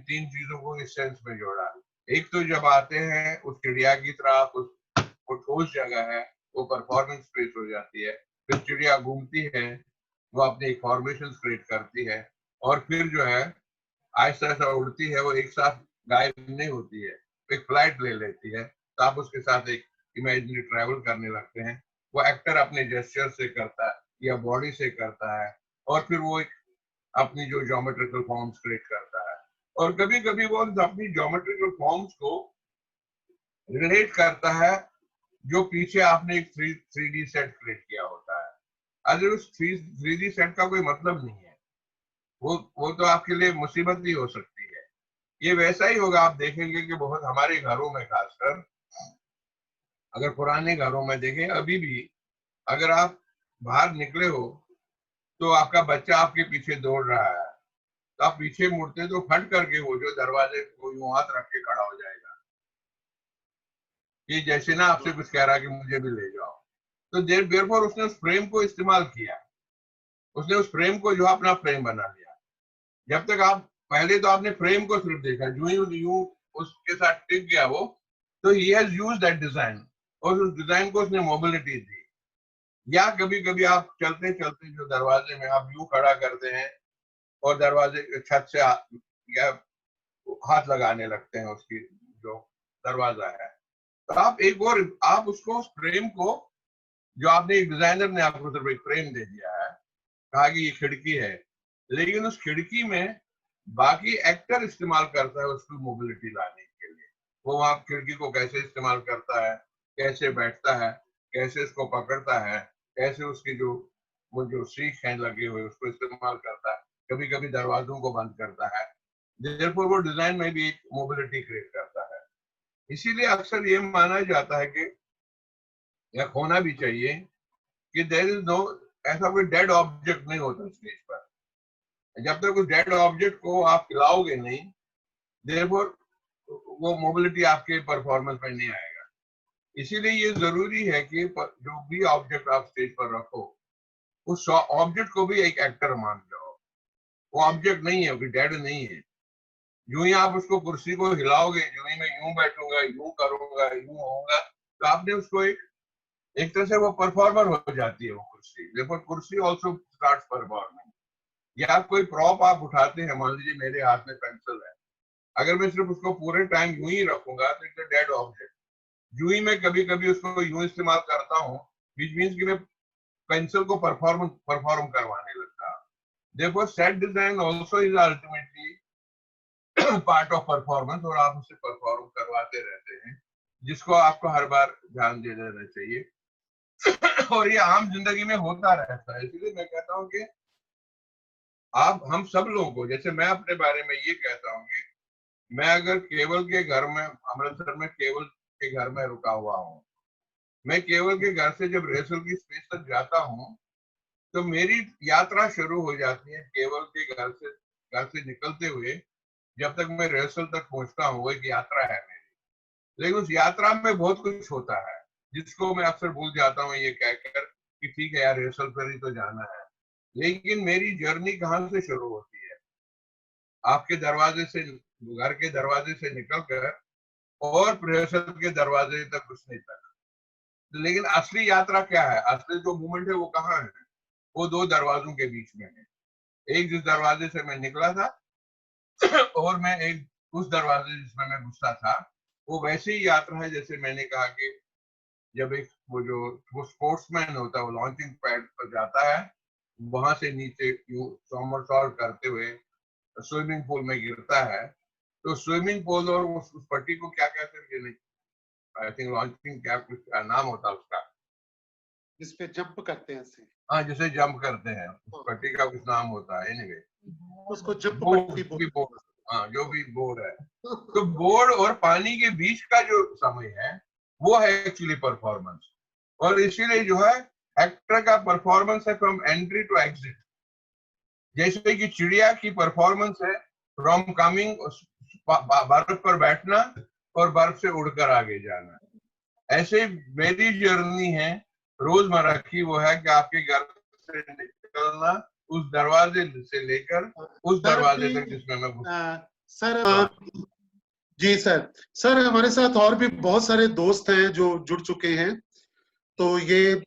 3 चीजों को इस सेंस में जोड़ा। एक तो जब आते हैं उस चिड़िया की तरह, वो ठोस जगह है, वो परफॉर्मेंस स्पेस हो जाती है, फिर चिड़िया घूमती है, वो अपनी फॉर्मेशन क्रिएट करती है, और फिर जो है आहिस्ता आहिस्ता उड़ती है, वो एक साथ गायब नहीं होती है, एक फ्लाइट ले लेती है, तो आप उसके साथ एक इमेजिनरी ट्रैवल करने लगते हैं। वो एक्टर अपने जेस्चर से करता है या बॉडी से करता है, और फिर वो एक अपनी जो ज्योमेट्रिकल फॉर्म्स क्रिएट करता है, और कभी कभी वो अपनी ज्योमेट्रिकल फॉर्म्स को रिलेट करता है जो पीछे आपने एक 3D सेट क्रिएट किया होता है। अगर उस 3D सेट का कोई मतलब नहीं है, वो तो आपके लिए मुसीबत भी हो सकती है। ये वैसा ही होगा, आप देखेंगे कि बहुत हमारे घरों में, खासकर अगर पुराने घरों में देखें, अभी भी अगर आप बाहर निकले हो तो आपका बच्चा आपके पीछे दौड़ रहा है, तो आप पीछे मुड़ते तो फट करके वो जो दरवाजे को यूं हाथ रख के खड़ा हो जाएगा, ये जैसे ना आपसे कुछ कह रहा कि मुझे भी ले जाओ। तो देयरफॉर उसने उस फ्रेम को इस्तेमाल किया, उसने उस फ्रेम को जो अपना फ्रेम बना लिया। जब तक आप पहले तो आपने फ्रेम को सिर्फ देखा, यूं उसके साथ टिक गया वो, तो he has used that design, और उस डिजाइन को उसने मोबिलिटी दी। या कभी कभी आप चलते चलते जो दरवाजे में आप यूं खड़ा करते हैं और दरवाजे छत से या हाथ लगाने लगते हैं उसकी जो दरवाजा है, तो आप एक और आप उसको फ्रेम को, जो आपने एक डिजाइनर ने आपको सिर्फ एक फ्रेम दे दिया है, कहा कि ये खिड़की है, लेकिन उस खिड़की में बाकी एक्टर इस्तेमाल करता है उसकी मोबिलिटी लाने के लिए। वो वहां खिड़की को कैसे इस्तेमाल करता है, कैसे बैठता है, कैसे इसको पकड़ता है, कैसे उसकी वो जो सीख हैं लगे हुए उसको इस्तेमाल करता है, कभी कभी दरवाजों को बंद करता है। देयरफॉर वो डिजाइन में भी एक मोबिलिटी क्रिएट करता है। इसीलिए अक्सर ये माना जाता है कि, या होना भी चाहिए कि देयर इज नो, ऐसा कोई डेड ऑब्जेक्ट नहीं होता स्टेज पर। जब तक उस डेड ऑब्जेक्ट को आप हिलाओगे नहीं, देयरफॉर वो मोबिलिटी आपके परफॉर्मेंस में नहीं आएगा। इसीलिए ये जरूरी है कि जो भी ऑब्जेक्ट आप स्टेज पर रखो, उस ऑब्जेक्ट को भी एक एक्टर मान जाओ। वो ऑब्जेक्ट नहीं है, वो डेड नहीं है। यूं ही आप उसको कुर्सी को हिलाओगे, यूं ही मैं यूं बैठूंगा, यूं करूंगा, यूं होगा, तो आपने उसको एक तरह से वो परफॉर्मर हो जाती है वो कुर्सी। देखो कुर्सी ऑल्सो स्टार्ट परफॉर्मिंग। या कोई प्रॉप आप उठाते हैं, मान लीजिए मेरे हाथ में पेंसिल है, अगर मैं सिर्फ उसको पूरे टाइम यूं ही रखूंगा तो इट्स अ डेड ऑब्जेक्ट। यूं ही मैं कभी कभी उसको यूं इस्तेमाल करता हूँ, विच मीन्स कि मैं पेंसिल को परफॉर्म करवाने लगता। देखो set design also is ultimately part of performance, और आप उसे परफॉर्म करवाते रहते हैं, जिसको आपको हर बार ध्यान दे देना चाहिए। और ये आम जिंदगी में होता रहता है। इसलिए मैं कहता हूँ कि आप हम सब लोगों को, जैसे मैं अपने बारे में ये कहता हूँ कि मैं अगर केवल के घर में, अमृतसर में केवल के घर में रुका हुआ हूँ, मैं केवल के घर से जब रिहर्सल की स्पेस तक जाता हूँ तो मेरी यात्रा शुरू हो जाती है केवल के घर से निकलते हुए, जब तक मैं रिहर्सल तक पहुंचता हूँ वो एक यात्रा है मेरी। लेकिन उस यात्रा में बहुत कुछ होता है जिसको मैं अक्सर भूल जाता हूँ ये कहकर कि ठीक है यार रिहर्सल पर ही तो जाना है। लेकिन मेरी जर्नी कहाँ से शुरू होती है? आपके दरवाजे से, घर के दरवाजे से निकलकर और रिहर्सल के दरवाजे तक घुसने तक। लेकिन असली यात्रा क्या है, असली जो मूवमेंट है वो कहाँ है? वो 2 दरवाजों के बीच में है। एक जिस दरवाजे से मैं निकला था और मैं एक उस दरवाजे जिसमें मैं घुसा था, वो वैसे ही यात्रा है जैसे मैंने कहा कि जब एक वो स्पोर्ट्समैन होता है, वो लॉन्चिंग पैड पर जाता है, वहां से नीचे सोमरसॉल्ट करते हुए स्विमिंग पूल में गिरता है, तो स्विमिंग पूल और उस पट्टी को क्या कहते हैं, आई थिंक लॉन्चिंग क्या कुछ नाम होता है उसका, जिसपे जंप करते हैं ऐसे। हाँ जिसे जंप करते हैं, उस पट्टी का कुछ नाम होता है। एनीवे उसको जंप पट्टी बोलते हैं। हाँ जो भी बोर्ड है, तो बोर्ड और पानी के बीच का जो समय है वो है एक्चुअली परफॉर्मेंस। और इसीलिए जो है एक्टर का परफॉर्मेंस है फ्रॉम एंट्री टू एग्जिट। जैसे कि चिड़िया की परफॉर्मेंस है फ्रॉम कमिंग बर्फ पर बैठना और बर्फ से उड़कर आगे जाना। ऐसे मेरी जर्नी है रोजमर्रा की, वो है कि आपके घर से निकलना उस दरवाजे से लेकर उस सर दरवाजे भी तक जिसमें मैं घुस। सर जी सर, सर हमारे साथ और भी बहुत सारे दोस्त हैं जो जुड़ चुके हैं। तो ये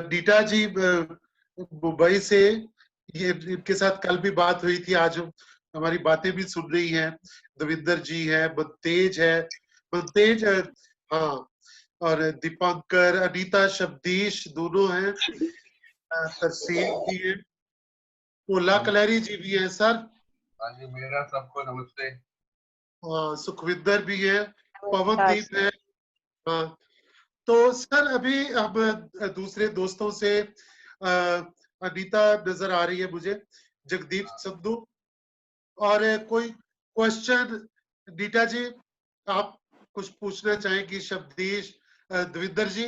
डीटा जी मुंबई से, ये इनके साथ कल भी बात हुई थी, आज हमारी बातें भी सुन रही हैं। दविंदर जी है, बतेज है, बतेज हाँ, और दीपंकर, अनीता, शब्दीश दोनों हैं, तरसीम जी है, ओला कलहरी जी भी हैं सर। हाँ जी, मेरा सबको नमस्ते। सुखविंदर भी है, पवनदीप है। हाँ, तो सर अभी हम दूसरे दोस्तों से अनीता नजर आ रही है मुझे, जगदीप संधू, और कोई क्वेश्चन नीता जी आप कुछ पूछना चाहेंगी? शब्दीश, दविंदर जी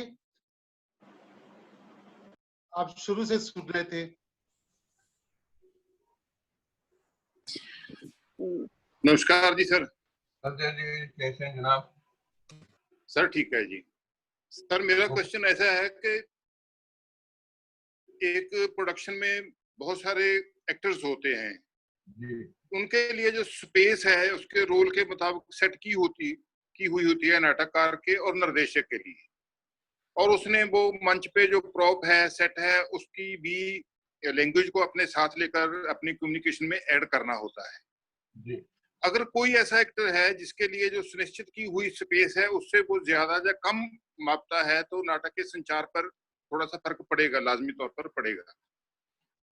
आप शुरू से सुन रहे थे। नमस्कार जी सर। संजय जी कैसे हैं जनाब? सर ठीक है जी। सर मेरा क्वेश्चन ऐसा है कि एक प्रोडक्शन में बहुत सारे एक्टर्स होते हैं जी, उनके लिए जो स्पेस है उसके रोल के मुताबिक सेट की हुई होती है नाटककार के और निर्देशक के लिए, और उसने वो मंच पे जो प्रॉप है, सेट है, उसकी भी लैंग्वेज को अपने साथ लेकर अपनी कम्युनिकेशन में ऐड करना होता है जी। अगर कोई ऐसा एक्टर है जिसके लिए जो सुनिश्चित की हुई स्पेस है उससे वो ज्यादा या कम मापता है तो नाटक के संचार पर थोड़ा सा फर्क पड़ेगा, लाजमी तौर पर पड़ेगा।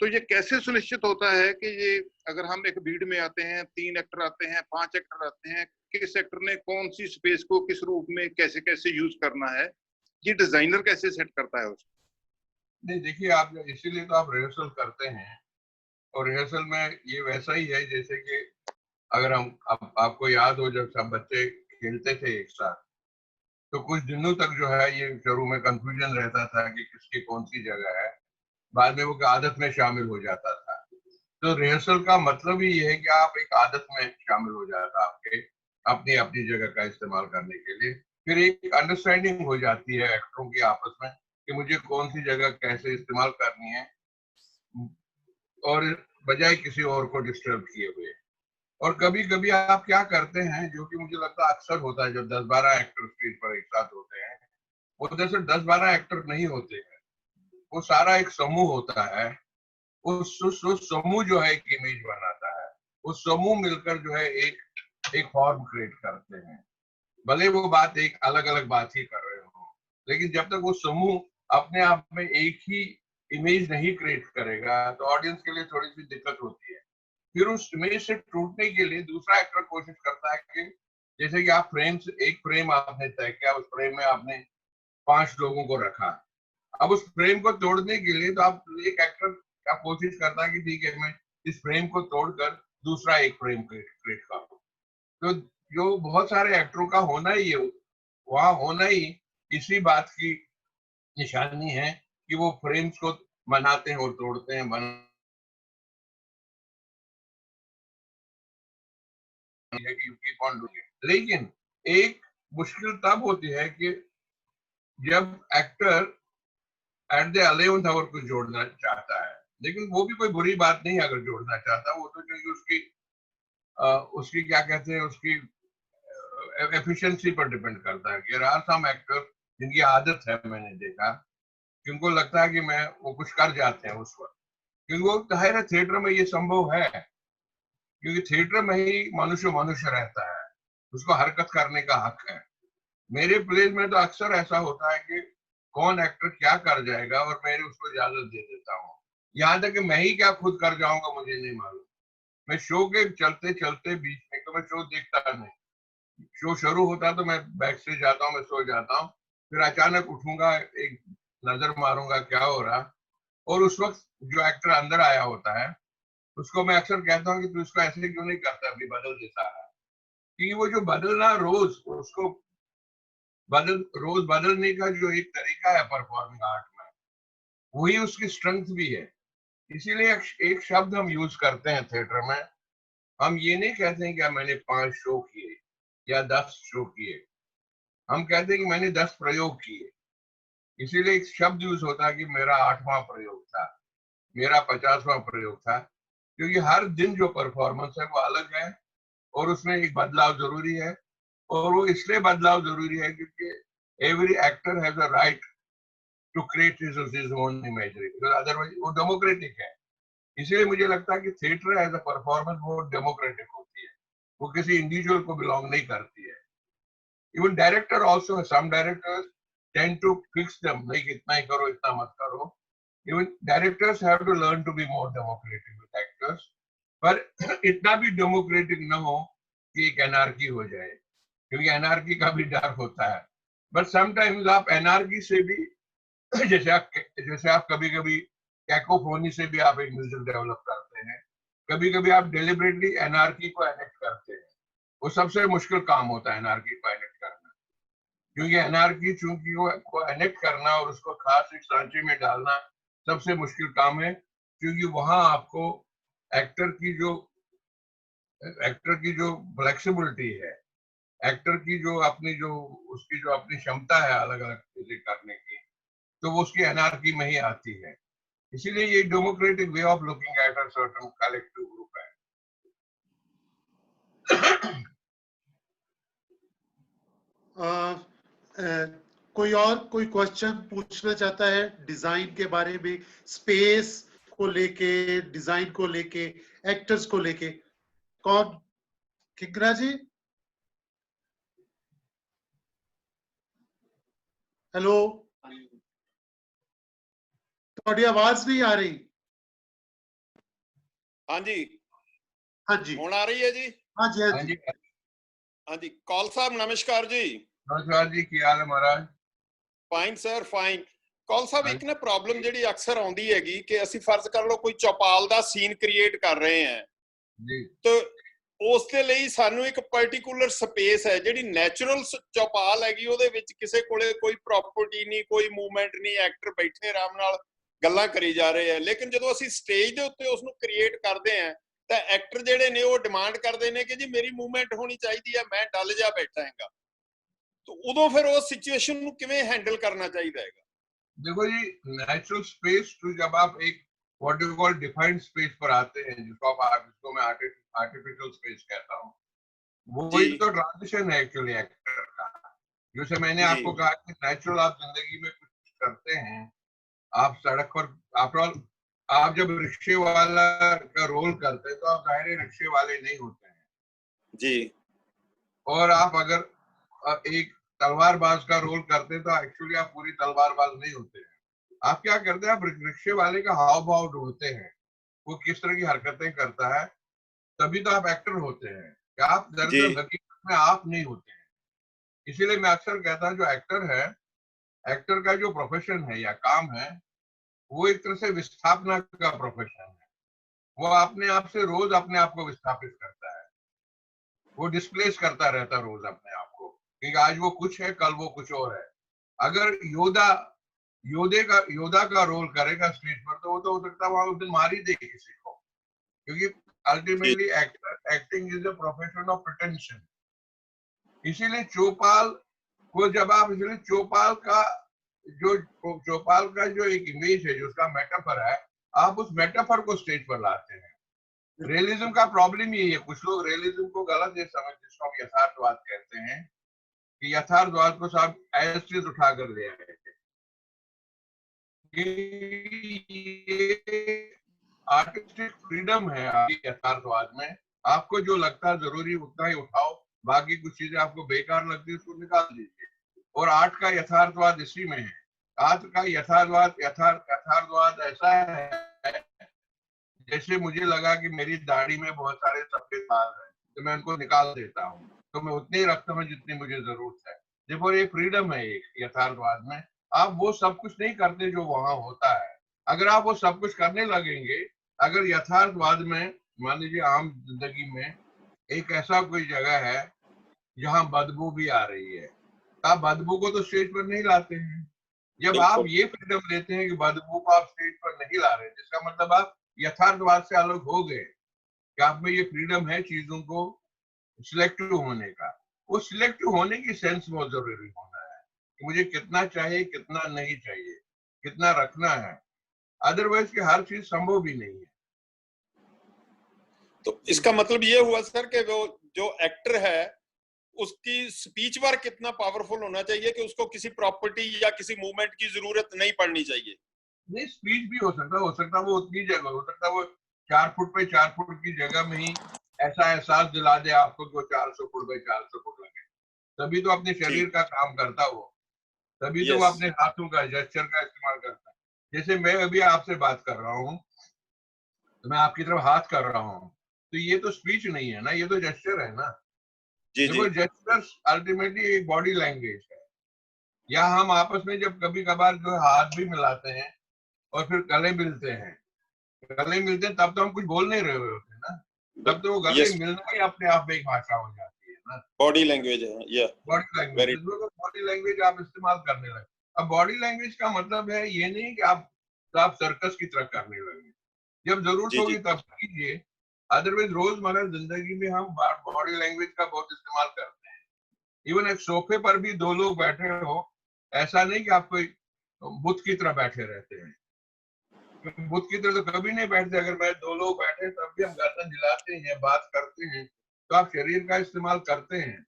तो ये कैसे सुनिश्चित होता है कि ये अगर हम एक भीड़ में आते हैं, 3 एक्टर आते हैं, 5 एक्टर आते हैं, किस एक्टर ने कौन सी स्पेस को किस रूप में कैसे कैसे यूज करना है, ये डिजाइनर कैसे सेट करता है उसको? नहीं देखिए, आप इसीलिए तो आप रिहर्सल करते हैं, और रिहर्सल में ये वैसा ही है जैसे कि अगर हम आपको याद हो जब सब बच्चे खेलते थे एक साथ, तो कुछ दिनों तक जो है ये शुरू में कंफ्यूजन रहता था कि किसकी कौन सी जगह है, बाद में वो आदत में शामिल हो जाता था। तो रिहर्सल का मतलब ही ये है कि आप एक आदत में शामिल हो जाता आपके अपनी अपनी जगह का इस्तेमाल करने के लिए, फिर एक अंडरस्टैंडिंग हो जाती है एक्टरों की आपस में कि मुझे कौन सी जगह कैसे इस्तेमाल करनी है, और बजाय किसी और को डिस्टर्ब किए हुए। और कभी कभी आप क्या करते हैं, जो कि मुझे लगता है अक्सर होता है, जब 10-12 एक्टर स्क्रीन पर एक साथ होते हैं, वो दरअसल 10-12 एक्टर नहीं होते हैं, वो सारा एक समूह होता है। उस समूह जो है एक इमेज बनाता है, उस समूह मिलकर जो है एक फॉर्म क्रिएट करते हैं। भले वो बात एक अलग अलग बात ही कर रहे हो, लेकिन जब तक वो समूह अपने आप में एक ही इमेज नहीं क्रिएट करेगा तो ऑडियंस के लिए थोड़ी सी दिक्कत होती है। फिर उस इमेज से टूटने के लिए दूसरा एक्टर कोशिश करता है कि जैसे कि आप एक फ्रेम आपने तय किया, उस फ्रेम में आपने 5 लोगों को रखा, अब उस फ्रेम को तोड़ने के लिए तो आप एक एक्टर का कोशिश करता है कि ठीक है मैं इस फ्रेम को तोड़कर दूसरा एक फ्रेम क्रिएट करूं। तो जो बहुत सारे एक्टरों का होना ही है, वहां होना ही इसी बात की निशानी है कि वो फ्रेम्स को बनाते हैं और तोड़ते हैं, लेकिन एक मुश्किल तब होती है कि जब actor at the 11th our कुछ जोड़ना चाहता है, लेकिन वो भी कोई बुरी बात नहीं अगर जोड़ना चाहता, वो तो क्योंकि उसकी क्या कहते हैं, उसकी एफिशिएंसी पर डिपेंड करता है। कि आर सम एक्टर जिनकी आदत है, मैंने देखा कि उनको लगता है कि मैं वो कुछ कर जाते हैं उस वक्त, क्योंकि वो जाहिर है थिएटर में ये संभव है, क्योंकि थिएटर में ही मनुष्य मनुष्य रहता है, उसको हरकत करने का हक है। मेरे प्लेस में तो अक्सर ऐसा होता है कि कौन एक्टर क्या कर जाएगा और मैं उसको इजाजत दे देता हूँ, यहाँ तक कि मैं ही क्या खुद कर जाऊंगा मुझे नहीं मालूम। मैं शो के चलते चलते बीच में तो मैं शो देखता नहीं, शो शुरू होता तो मैं बैक स्टेज जाता हूँ, मैं सो जाता हूँ, फिर अचानक उठूंगा, एक नजर मारूंगा क्या हो रहा, और उस वक्त जो एक्टर अंदर आया होता है उसको मैं अक्सर कहता हूँ कि तू इसको ऐसे क्यों नहीं करता, अभी बदल देता है। क्योंकि वो जो बदलना रोज उसको रोज बदलने का जो एक तरीका है परफॉर्मिंग आर्ट में, वही उसकी स्ट्रेंथ भी है। इसीलिए एक शब्द हम यूज करते हैं थिएटर में हम ये नहीं कहते हैं कि मैंने 5 शो किए या 10 शो किए, हम कहते हैं कि मैंने 10 प्रयोग किए। इसीलिए एक शब्द यूज होता है कि मेरा 8वां प्रयोग था, मेरा 50वां प्रयोग था, क्योंकि हर दिन जो परफॉर्मेंस है वो अलग है और उसमें एक बदलाव जरूरी है। और वो इसलिए बदलाव जरूरी है क्योंकि every actor has a right to create his own imagery, otherwise वो डेमोक्रेटिक है। इसीलिए मुझे लगता है कि थिएटर एज अ परफॉर्मेंस बहुत डेमोक्रेटिक होती है, वो किसी इंडिविजुअल को बिलोंग नहीं करती है। Even director also, some directors tend to fix them, like इतना ही करो इतना मत करो। Even directors have to learn to be more democratic with actors, पर इतना भी डेमोक्रेटिक ना हो कि एक एनार्की हो जाए, क्योंकि एनार्की का भी डर होता है। बट समटाइम्स आप एनार्की से भी जैसे आप कभी कभी कैकोफोनी से भी आप एक म्यूजिक डेवलप करते हैं, कभी कभी आप डिलिबरेटली एनार्की को एनेक्ट करते हैं। वो सबसे मुश्किल काम होता है एनार्की को एनेक्ट करना, क्योंकि एनार्की चूंकि वो एनेक्ट करना और उसको खास एक सांचे में डालना सबसे मुश्किल काम है, क्योंकि वहां आपको एक्टर की जो फ्लेक्सिबिलिटी है, एक्टर की जो उसकी जो अपनी क्षमता है अलग अलग चीजें करने की, तो वो उसकी एनार्की में ही आती है। इसीलिए ये democratic way of looking at a certain collective group है। कोई क्वेश्चन पूछना चाहता है डिजाइन के बारे में, स्पेस को लेके, डिजाइन को लेके, एक्टर्स को लेके? कौन? किंगरा जी, हेलो, थोड़ी आवाज नहीं आ रही। हाँ जी, हाँ जी, हुण आ रही है जी? हाँ जी, हाँ जी, हाँ जी। कौल साहब नमस्कार जी। नमस्कार जी, की हाल है महाराज? Fine sir, fine. कौल साहब, एक ना प्रॉब्लम ਜਿਹੜੀ ਅਕਸਰ ਆਉਂਦੀ ਹੈਗੀ ਕਿ ਅਸੀਂ ਫਰਜ਼ ਕਰ ਲਓ ਕੋਈ ਚੌਪਾਲ ਦਾ ਸੀਨ ਕ੍ਰੀਏਟ ਕਰ ਰਹੇ ਹਾਂ ਜੀ, ਤੇ ਉਸ ਦੇ ਲਈ ਸਾਨੂੰ ਇੱਕ ਪਾਰਟਿਕੂਲਰ ਸਪੇਸ ਹੈ, ਜਿਹੜੀ ਨੈਚੁਰਲ ਚੌਪਾਲ ਹੈਗੀ, ਉਹਦੇ ਵਿੱਚ ਕਿਸੇ ਕੋਲੇ ਕੋਈ ਪ੍ਰੋਪਰਟੀ ਨਹੀਂ, ਕੋਈ ਮੂਵਮੈਂਟ ਨਹੀਂ, ਐਕਟਰ ਬੈਠੇ ਆਰਾਮ ਨਾਲ ਗੱਲਾਂ ਕਰੀ ਜਾ ਰਹੇ ਆ। ਲੇਕਿਨ ਜਦੋਂ ਅਸੀਂ ਸਟੇਜ ਦੇ ਉੱਤੇ ਉਸ ਨੂੰ ਕ੍ਰੀਏਟ ਕਰਦੇ ਆ ਤਾਂ ਐਕਟਰ ਜਿਹੜੇ ਨੇ ਉਹ ਡਿਮਾਂਡ ਕਰਦੇ ਨੇ ਕਿ ਜੀ ਮੇਰੀ ਮੂਵਮੈਂਟ ਹੋਣੀ ਚਾਹੀਦੀ ਹੈ, ਮੈਂ ਡਲ ਜਾ ਬੈਠਾ ਹੈਗਾ। तो उदों फिर उस सिचुएशन को किवें हैंडल करना चाहिए है? देखो जी, नेचुरल स्पेस टू जब आप एक what you call defined space पर आते हैं, जिसको मैं आर्टिफिशियल स्पेस कहता हूँ, वो एक तो ट्रांजिशन है एक्चुअली एक्टर का। जैसे मैंने आपको कहा कि नेचुरल आप जिंदगी में कुछ करते हैं, आप सड़क पर आप जब रिक्शे वाला का रोल करते हैं तो आप जाहिर रिक्शे वाले नहीं होते हैं जी, और आप अगर एक तलवारबाज का रोल करते हैं तो एक्चुअली आप पूरी तलवारबाज नहीं होते हैं। आप क्या करते हैं, आप रिक्शे वाले का हाव भाव ढूंढते हैं, वो किस तरह की हरकतें करता है, तभी तो आप एक्टर होते हैं। क्या आप दरअसल हकीकत में आप नहीं होते हैं। इसीलिए मैं अक्सर कहता हूँ जो एक्टर है, एक्टर का जो प्रोफेशन है या काम है, वो एक तरह से विस्थापना का प्रोफेशन है। वो अपने आप से रोज अपने आप को विस्थापित करता है, वो डिस्प्लेस करता रहता है रोज अपने आप को, क्योंकि आज वो कुछ है, कल वो कुछ और है। अगर योद्धा का रोल करेगा स्टेज पर तो वो तो हो सकता है वहां उस दिन मार ही दे किसी को, क्योंकि ultimately acting is a profession of pretension. इसीलिए चौपाल का जो एक इमेज है, जो उसका मेटाफर है, आप उस मेटाफर को स्टेज पर लाते हैं। रियलिज्म का प्रॉब्लम यही है, कुछ लोग रियलिज्म को गलत ये समझते, जिसको हम यथार्थवाद कहते हैं, कि यथार्थवाद को सब एज चीज उठा कर ले आए थे। आर्टिस्टिक फ्रीडम है आपकी यथार्थवाद में, आपको जो लगता है जरूरी उतना ही उठाओ, बाकी कुछ चीजें आपको बेकार लगती है उसको निकाल दीजिए। और आर्ट का यथार्थवाद इसी में है। आर्ट का यथार्थवाद ऐसा है, जैसे मुझे लगा कि मेरी दाढ़ी में बहुत सारे सफेद बाल हैं तो मैं उनको निकाल देता हूँ, तो मैं उतने ही रखता हूँ जितनी मुझे जरूरत है। देखो ये फ्रीडम है एक यथार्थवाद में। आप वो सब कुछ नहीं करते जो वहां होता है। अगर आप वो सब कुछ करने लगेंगे, अगर यथार्थवाद में मान लीजिए आम जिंदगी में एक ऐसा कोई जगह है जहां बदबू भी आ रही है, तो आप बदबू को तो स्टेज पर नहीं लाते हैं। जब आप ये फ्रीडम लेते हैं कि बदबू को आप स्टेज पर नहीं ला रहे, जिसका मतलब आप यथार्थवाद से अलग हो गए। कि आप में ये फ्रीडम है चीजों को सिलेक्टिव होने का। वो सिलेक्टिव होने की सेंस बहुत जरूरी होना है कि मुझे कितना चाहिए, कितना नहीं चाहिए, कितना रखना है, अदरवाइज कि हर चीज संभव भी नहीं है। तो इसका मतलब ये हुआ सर कि वो जो एक्टर है उसकी स्पीच वर्क कितना पावरफुल होना चाहिए कि उसको किसी प्रॉपर्टी या किसी मूवमेंट की जरूरत नहीं पड़नी चाहिए। नहीं, स्पीच भी हो सकता वो उतनी जगह हो सकता वो 4 फुट पे 4 फुट की जगह में ही ऐसा एहसास दिला दे आपको कि वो 400 फुट पे 400 फुट लगे, तभी तो अपने शरीर का काम करता वो, तभी तो वो अपने हाथों का जेस्चर का इस्तेमाल करता है। जैसे मैं अभी आपसे बात कर रहा हूँ तो मैं आपकी तरफ हाथ कर रहा हूँ, तो ये तो स्पीच नहीं है ना, ये तो जेस्चर है ना। देखो जेस्चर्स अल्टीमेटली एक बॉडी लैंग्वेज है। या हम आपस में जब कभी कभार जो हाथ भी मिलाते हैं और फिर गले मिलते हैं तब तो हम कुछ बोल नहीं रहे होते ना, तब तो वो गले मिलना ही अपने आप में एक भाषा हो जाती है ना, बॉडी लैंग्वेज है। बॉडी लैंग्वेज आप इस्तेमाल करने लगे। अब बॉडी लैंग्वेज का मतलब है ये नहीं कि आप सर्कस की तरह करने लगे, जब जरूरत होगी तब कीजिए, अदरवाइज रोजमर्रा जिंदगी में हम बॉडी लैंग्वेज का बहुत इस्तेमाल करते हैं। इवन एक सोफे पर भी 2 लोग बैठे हो, ऐसा नहीं कि आप कोई बुत की तरह बैठे रहते हैं, बुत की तरह तो कभी नहीं बैठते। अगर मैं 2 लोग बैठे तब भी हम गर्दन हिलाते हैं, बात करते हैं, तो आप शरीर का इस्तेमाल करते हैं,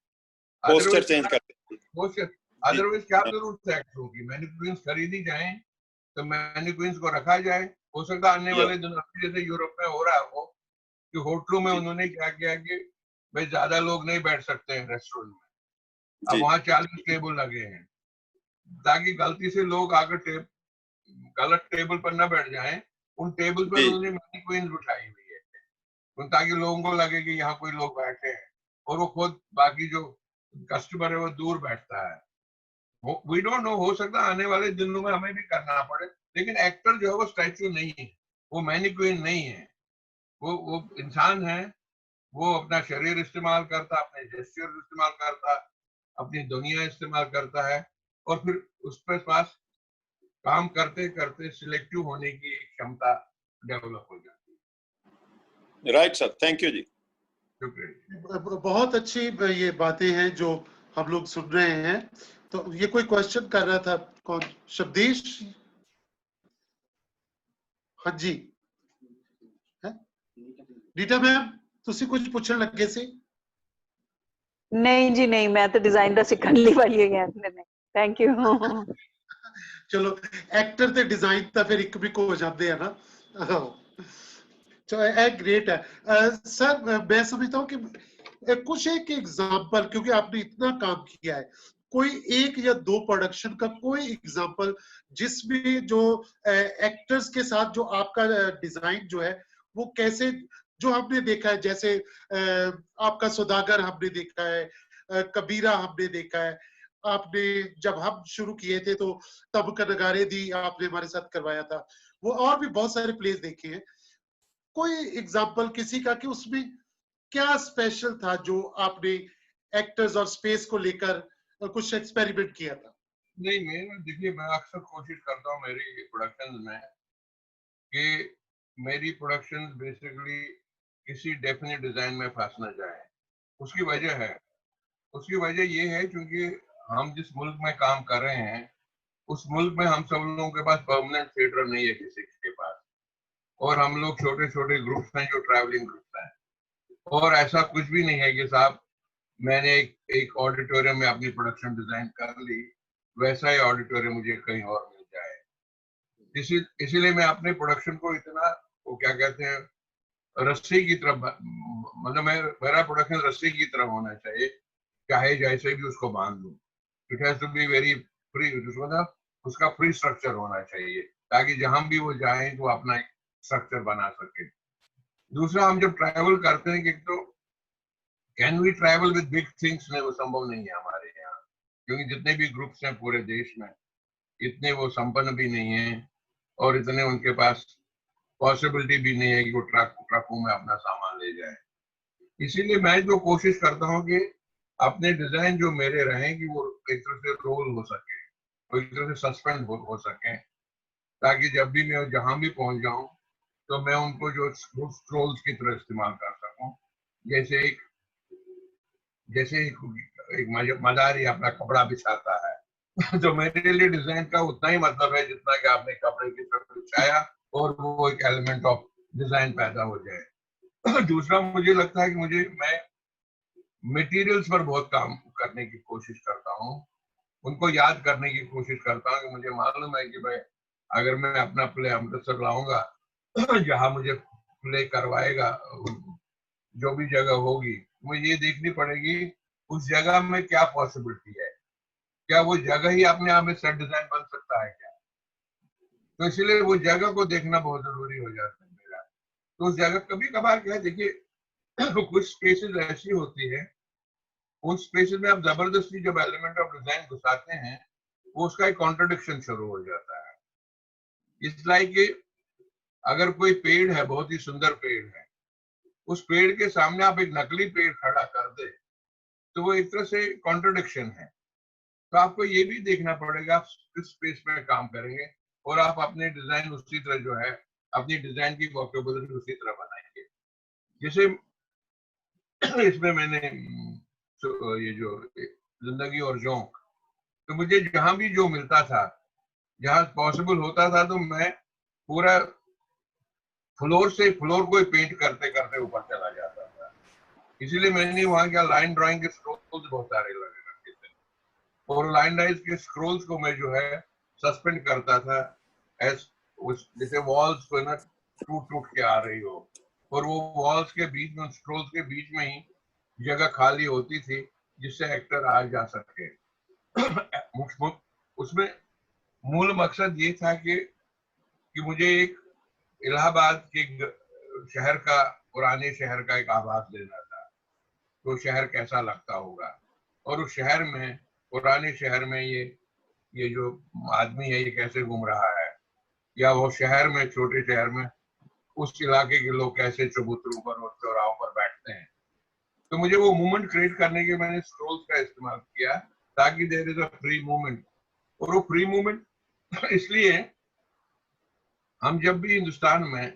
पोस्चर चेंज करते हैं। अदरवाइज क्या जरूरत है एक्टरों की? मैनिक्विन्स खरीदी जाए तो मैनिक्विन्स को रखा जाए। हो सकता है आने वाले दिनों जैसे यूरोप में हो रहा है वो कि होटलों में उन्होंने क्या किया कि भाई ज्यादा लोग नहीं बैठ सकते हैं रेस्टोरेंट में, अब वहां 40 टेबल लगे हैं ताकि गलती से लोग आकर गलत टेबल पर न बैठ जाएं। उन टेबल पर उन्होंने मैनिक्विन्स बिठाई हुई है ताकि लोगों को लगे कि यहाँ कोई लोग बैठे हैं, और वो खुद बाकी जो कस्टमर है वो दूर बैठता है। वी डोंट नो, हो सकता है आने वाले दिनों में हमें भी करना पड़े, लेकिन एक्टर जो है वो स्टैचू नहीं है, वो मैनिक्विन नहीं है, वो इंसान है। वो अपना शरीर इस्तेमाल करता, अपने जेस्चर इस्तेमाल करता, अपनी दुनिया इस्तेमाल करता है, और फिर उस पर पास काम करते करते सिलेक्टिव होने की क्षमता डेवलप हो जाती है। राइट सर, थैंक यू जी। बहुत अच्छी ये बातें हैं जो हम लोग सुन रहे हैं। तो ये कोई क्वेश्चन कर रहा था, कौन? शब्दीश? हाँ जी, रीटा मैम तुसी कुछ पूछने लगे सी? नहीं जी नहीं, मैं तो डिजाइन का सीखने वाली है। Thank you. चलो, एक्टर ते डिजाइन तो फिर एक भी हो जाते हैं ना। चलो, एक ग्रेट है सर। मैं समझता हूँ कि कुछ एक एग्जांपल, क्योंकि आपने इतना काम किया है, कोई 1 या 2 प्रोडक्शन का कोई एग्जांपल जिसमें जो एक्टर्स के साथ जो आपका डिजाइन जो है वो कैसे, जो हमने देखा है, जैसे आपका सौदागर हमने देखा है, कबीरा हमने देखा है, आपने जब हम शुरू किए थे तो तब का नगारे दी आपने हमारे साथ करवाया था, वो और भी बहुत सारे प्लेस देखे हैं। कोई एग्जांपल किसी का कि उसमें क्या स्पेशल था जो आपने एक्टर्स और स्पेस को लेकर कुछ एक्सपेरिमेंट किया था? नहीं, देखिए मैं अक्सर कोशिश करता हूँ मेरी प्रोडक्शन में कि मेरी प्रोडक्शन बेसिकली किसी डेफिनेट डिजाइन में फंस न जाए। उसकी वजह ये है क्योंकि हम जिस मुल्क में काम कर रहे हैं उस मुल्क में हम सब लोगों के पास परमानेंट थिएटर नहीं है किसी के पास, और हम लोग छोटे छोटे ग्रुप्स हैं जो ट्रैवलिंग ग्रुप्स हैं, और ऐसा कुछ भी नहीं है कि साहब मैंने एक ऑडिटोरियम में अपनी प्रोडक्शन डिजाइन कर ली, वैसा ही ऑडिटोरियम मुझे कहीं और मिल जाए। इसीलिए मैं अपने प्रोडक्शन को इतना, वो क्या कहते हैं, रस्सी की तरफ, मतलब मेरा प्रोडक्शन रस्सी की तरह होना चाहिए, चाहे जैसे भी उसको बांध दूं। It has to be very free, मतलब उसका फ्री स्ट्रक्चर होना चाहिए ताकि जहां भी वो जाए तो अपना एक स्ट्रक्चर बना सके। दूसरा, हम जब ट्रैवल करते हैं कि तो can we travel with big things, में वो संभव नहीं है हमारे यहाँ, क्योंकि जितने भी ग्रुप्स हैं पूरे देश में इतने वो संपन्न भी नहीं है और इतने उनके पास पॉसिबिलिटी भी नहीं है कि वो ट्रकों में अपना सामान ले जाए। इसीलिए मैं जो कोशिश करता हूँ कि अपने डिजाइन जो मेरे रहे कि वो एक तरह से रोल हो सके, वो एक तरह से सस्पेंड हो सके, ताकि जब भी मैं जहां भी पहुंच जाऊं तो मैं उनको जो रोल्स की तरह इस्तेमाल कर सकूं। जैसे एक मदारी अपना कपड़ा बिछाता है तो मेरे लिए डिजाइन का उतना ही मतलब है जितना कि आपने कपड़े की तरफ बिछाया और वो एक एलिमेंट ऑफ डिजाइन पैदा हो जाए। दूसरा मुझे लगता है कि मैं मटेरियल्स पर बहुत काम करने की कोशिश करता हूँ, उनको याद करने की कोशिश करता हूँ कि मुझे मालूम है कि भाई अगर मैं अपना प्ले अमृतसर लाऊंगा जहाँ मुझे प्ले करवाएगा जो भी जगह होगी, मुझे ये देखनी पड़ेगी उस जगह में क्या पॉसिबिलिटी है, क्या वो जगह ही अपने आप में सेट डिजाइन बन सकता है क्या। तो इसलिए वो जगह को देखना बहुत जरूरी हो जाता है मेरा। तो उस जगह कभी कभार क्या है, देखिए कुछ स्पेसेस ऐसी होती है, उन स्पेसेस में आप जबरदस्ती जब एलिमेंट ऑफ डिजाइन घुसाते हैं वो उसका एक कॉन्ट्रडिक्शन शुरू हो जाता है। इस लाइक अगर कोई पेड़ है, बहुत ही सुंदर पेड़ है, उस पेड़ के सामने आप एक नकली पेड़ खड़ा कर दे तो वो एक तरह से कॉन्ट्रडिक्शन है। तो आपको ये भी देखना पड़ेगा आप किस स्पेस में काम करेंगे और आप अपने डिजाइन उसी तरह जो है अपनी डिजाइन की वोकैबुलरी उसी तरह बनाएंगे। जैसे इसमें मैंने ये जो जिंदगी और जोंक, तो मुझे जहां भी जो मिलता था, जहां पॉसिबल होता था, तो मैं पूरा फ्लोर को पेंट करते करते ऊपर चला जाता था। इसीलिए मैंने वहां क्या लाइन ड्राइंग के स्क्रोल्स बहुत सारे लगे रखे थे और लाइन ड्राइंग के स्क्रोल्स को मैं जो है सस्पेंड करता था जैसे वॉल्स को ना टूट के आ रही हो और वो वॉल्स के बीच में, स्क्रोल्स के बीच में ही जगह खाली होती थी जिससे एक्टर आ जा सके। उसमें मूल मकसद ये था कि मुझे एक इलाहाबाद के शहर का, पुराने शहर का एक आभास देना था, तो शहर कैसा लगता होगा और उस शहर में, पुराने शहर में ये जो आदमी है ये कैसे घूम रहा है, या वो शहर में, छोटे शहर में उस इलाके के लोग कैसे चबूतरों पर और चौराहों पर बैठते हैं। तो मुझे वो मूवमेंट क्रिएट करने के मैंने स्क्रोल्स का इस्तेमाल किया ताकि there is a free movement. और वो फ्री मूवमेंट इसलिए हम जब भी हिंदुस्तान में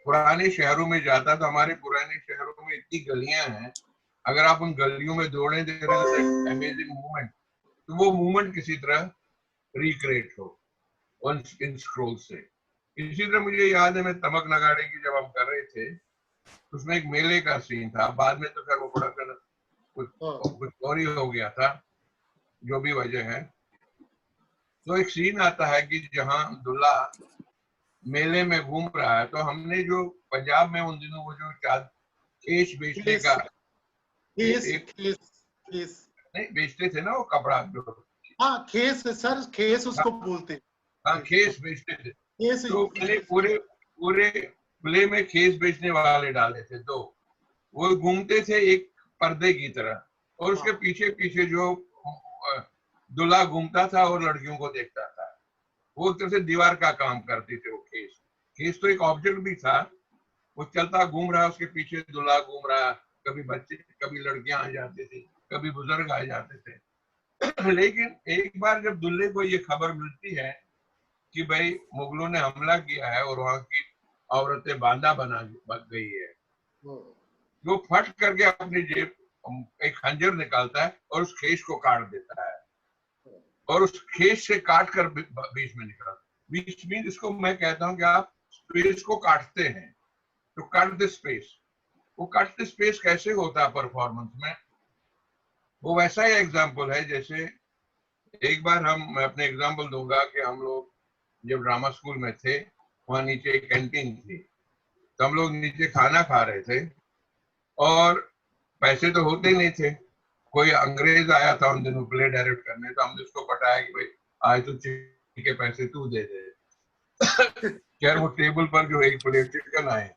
पुराने शहरों में जाता तो हमारे पुराने शहरों में इतनी गलियां हैं, अगर आप उन गलियों में दौड़े अमेजिंग मूवमेंट, तो वो मूवमेंट किसी तरह रिक्रिएट हो इन स्क्रोल से। इसी तरह मुझे याद है, मैं तमक नगाड़े की जब हम कर रहे थे तो उसमें एक मेले का सीन था, बाद में तो खैर वो बड़ा कुछ और ही हो गया था, जो भी वजह है। तो एक सीन आता है कि जहाँ दुल्हा मेले में घूम रहा है, तो हमने जो पंजाब में उन दिनों वो जो खेस बेचने का नहीं बेचते थे ना, वो कपड़ा जो, हाँ खेस सर, खेस उसको बोलते हैं। हाँ खेस बेचते थे। तो पूरे प्ले में खेस बेचने वाले डाले थे दो, वो घूमते थे एक पर्दे की तरह और उसके पीछे पीछे जो दूल्हा घूमता था और लड़कियों को देखता था, वो एक तरह से दीवार का काम करते थे। वो खेस तो एक ऑब्जेक्ट भी था, वो चलता घूम रहा, उसके पीछे दूल्हा घूम रहा, कभी बच्चे, कभी लड़कियां आ जाती थी, कभी बुजुर्ग आ जाते थे। लेकिन एक बार जब दूल्हे को ये खबर मिलती है कि भाई मुगलों ने हमला किया है और वहां की औरतें बांदा बन गई है, वो फट करके अपनी जेब एक खंजर निकालता है और उस खेस को काट देता है और उस खेस से काट कर बीच में निकालता। बीच में इसको मैं कहता हूँ कि आप स्पेस को काटते हैं, तो कट द स्पेस। वो कट द स्पेस कैसे होता है परफॉर्मेंस में, वो वैसा ही एग्जाम्पल है जैसे एक बार मैं अपने एग्जाम्पल दूंगा कि हम लोग जब ड्रामा स्कूल में थे, वहां नीचे एक कैंटीन थी, तो हम लोग नीचे खाना खा रहे थे और पैसे तो होते नहीं थे। कोई अंग्रेज आया था उन दिनों प्ले डायरेक्ट करने, तो हमने उसको बताया कि भाई आज तो चिकन के पैसे तू दे दे। खैर वो टेबल पर जो एक प्लेट चिकन आए,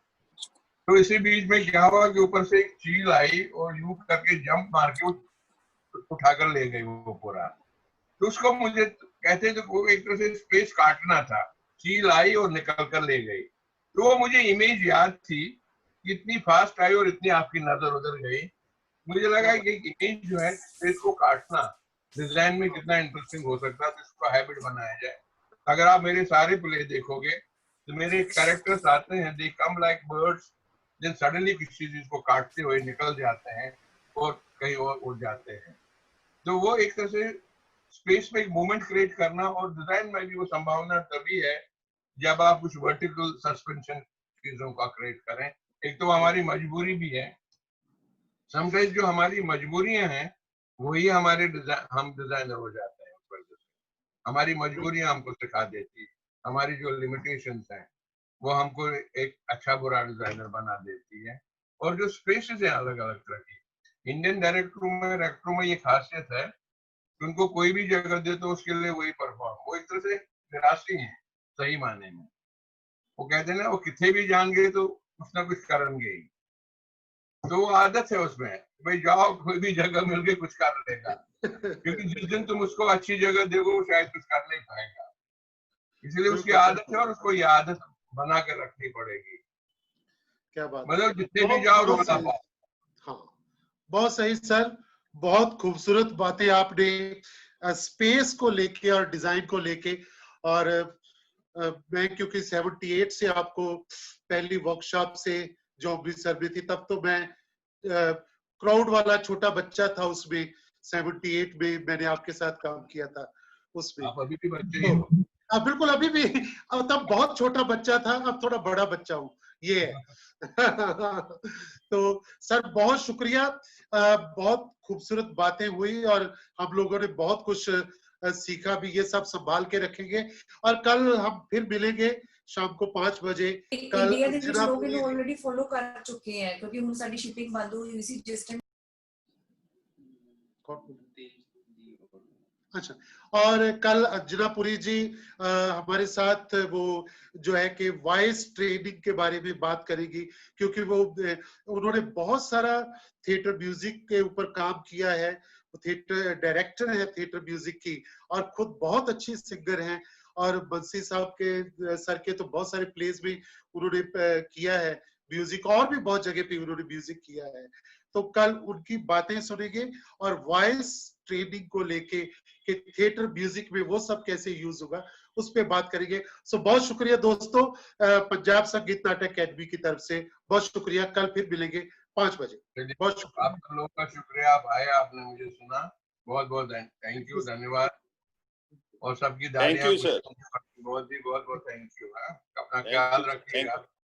तो इसी बीच में क्या हुआ कि ऊपर से एक चील आई और यूं करके जंप मार के उठाकर ले गई वो पूरा। तो उसको मुझे कहते थे वो एक तरह से स्पेस काटना था, चील आई और निकल कर ले गई। तो वो मुझे इमेज याद थी, इतनी फास्ट आई और इतनी आपकी नजर उधर गई। मुझे लगा कि इमेज जो है स्पेस को काटना डिजाइन में कितना इंटरेस्टिंग हो सकता है, तो इसको हैबिट बनाया जाए। अगर आप मेरे सारे प्ले देखोगे तो मेरे कैरेक्टर्स आते हैं, दे कम लाइक बर्ड्स देन सडनली किसी चीज को काटते हुए निकल जाते हैं और कहीं और उड़ जाते हैं। तो वो एक तरह से स्पेस में एक मूवमेंट क्रिएट करना, और डिजाइन में भी वो संभावना तभी है जब आप कुछ वर्टिकल सस्पेंशन चीजों का क्रिएट करें। एक तो हमारी मजबूरी भी है, समटाइम्स जो हमारी मजबूरियां हैं वही हमारे हम डिजाइनर हो जाते हैं। उस वजह से हमारी मजबूरियां हमको सिखा देती है, हमारी जो लिमिटेशंस हैं वो हमको एक अच्छा बुरा डिजाइनर बना देती है। और जो स्पेसेस है अलग अलग तरह की, इंडियन डायरेक्टरों में ये खासियत है कि उनको कोई भी जगह दे तो उसके लिए वही परफॉर्म, वो एक तरह से निराशी है सही मायने में। वो कहते हैं ना, वो किथे भी जाएंगे तो कुछ ना कुछ करेंगे ही। तो वो आदत है उसमें, भाई जाओ कोई भी जगह मिल के कुछ कर लेगा, क्योंकि जिस दिन तुम उसको अच्छी जगह दोगे वो शायद कुछ कर नहीं पाएगा। इसलिए उसकी आदत है और उसको ये आदत बना के रखनी पड़ेगी। क्या बात, मतलब जितने भी जाओ रोना पाओ। हाँ, बहुत सही सर, बहुत खूबसूरत बातें आपने स्पेस को लेके और डिजाइन को लेके। और मैं क्योंकि 78 से आपको पहली वर्कशॉप से जो भी सर्वे थी, तब तो मैं क्राउड वाला छोटा बच्चा था उसमें। 78 में मैंने आपके साथ काम किया था उसमें। आप अभी भी बच्चे ही हो। हाँ बिल्कुल, अभी भी। अब तब बहुत छोटा बच्चा था, अब थोड़ा बड़ा बच्चा हूँ, ये है। तो सर बहुत शुक्रिया, बहुत खूबसूरत बातें हुई और हम लोगों ने बहुत कुछ सीखा भी। ये सब संभाल के रखेंगे और कल हम फिर मिलेंगे शाम को 5 बजे। कल इंडिया ਦੇ ਵਿੱਚ ਲੋਕ ਇਹਨੂੰ ਆਲਰੇਡੀ ਫੋਲੋ ਕਰ ਚੁੱਕੇ ਹੈ, ਕਿਉਂਕਿ ਹੁਣ ਸਾਡੀ ਸ਼ਿਪਿੰਗ ਬੰਦ ਹੋਈ ਸੀ ਜਿਸ ਟਾਈਮ। अच्छा, और कल अंजनापुरी जी हमारे साथ वो जो है कि वॉइस ट्रेनिंग के बारे में बात करेगी, क्योंकि वो उन्होंने बहुत सारा थिएटर म्यूजिक के ऊपर काम किया है। वो थिएटर डायरेक्टर है थिएटर म्यूजिक की, और खुद बहुत अच्छी सिंगर हैं। और बंसी साहब के सर के तो बहुत सारे प्लेस में उन्होंने किया है म्यूजिक, और भी बहुत जगह पे उन्होंने म्यूजिक किया है। तो कल उनकी बातें सुनेंगे और वॉइस ट्रेनिंग को लेके कि थिएटर म्यूजिक में वो सब कैसे यूज होगा उस पे बात करेंगे। सो बहुत शुक्रिया दोस्तों, पंजाब संगीत नाटक अकेडमी की तरफ से बहुत शुक्रिया। कल फिर मिलेंगे 5 बजे। बहुत शुक्रिया। आप लोगों का शुक्रिया, आप आए, आपने मुझे सुना, बहुत बहुत थैंक यू, धन्यवाद। और सबकी थैंक यू सर, बहुत बहुत थैंक यू। अपना ख्याल रखिएगा।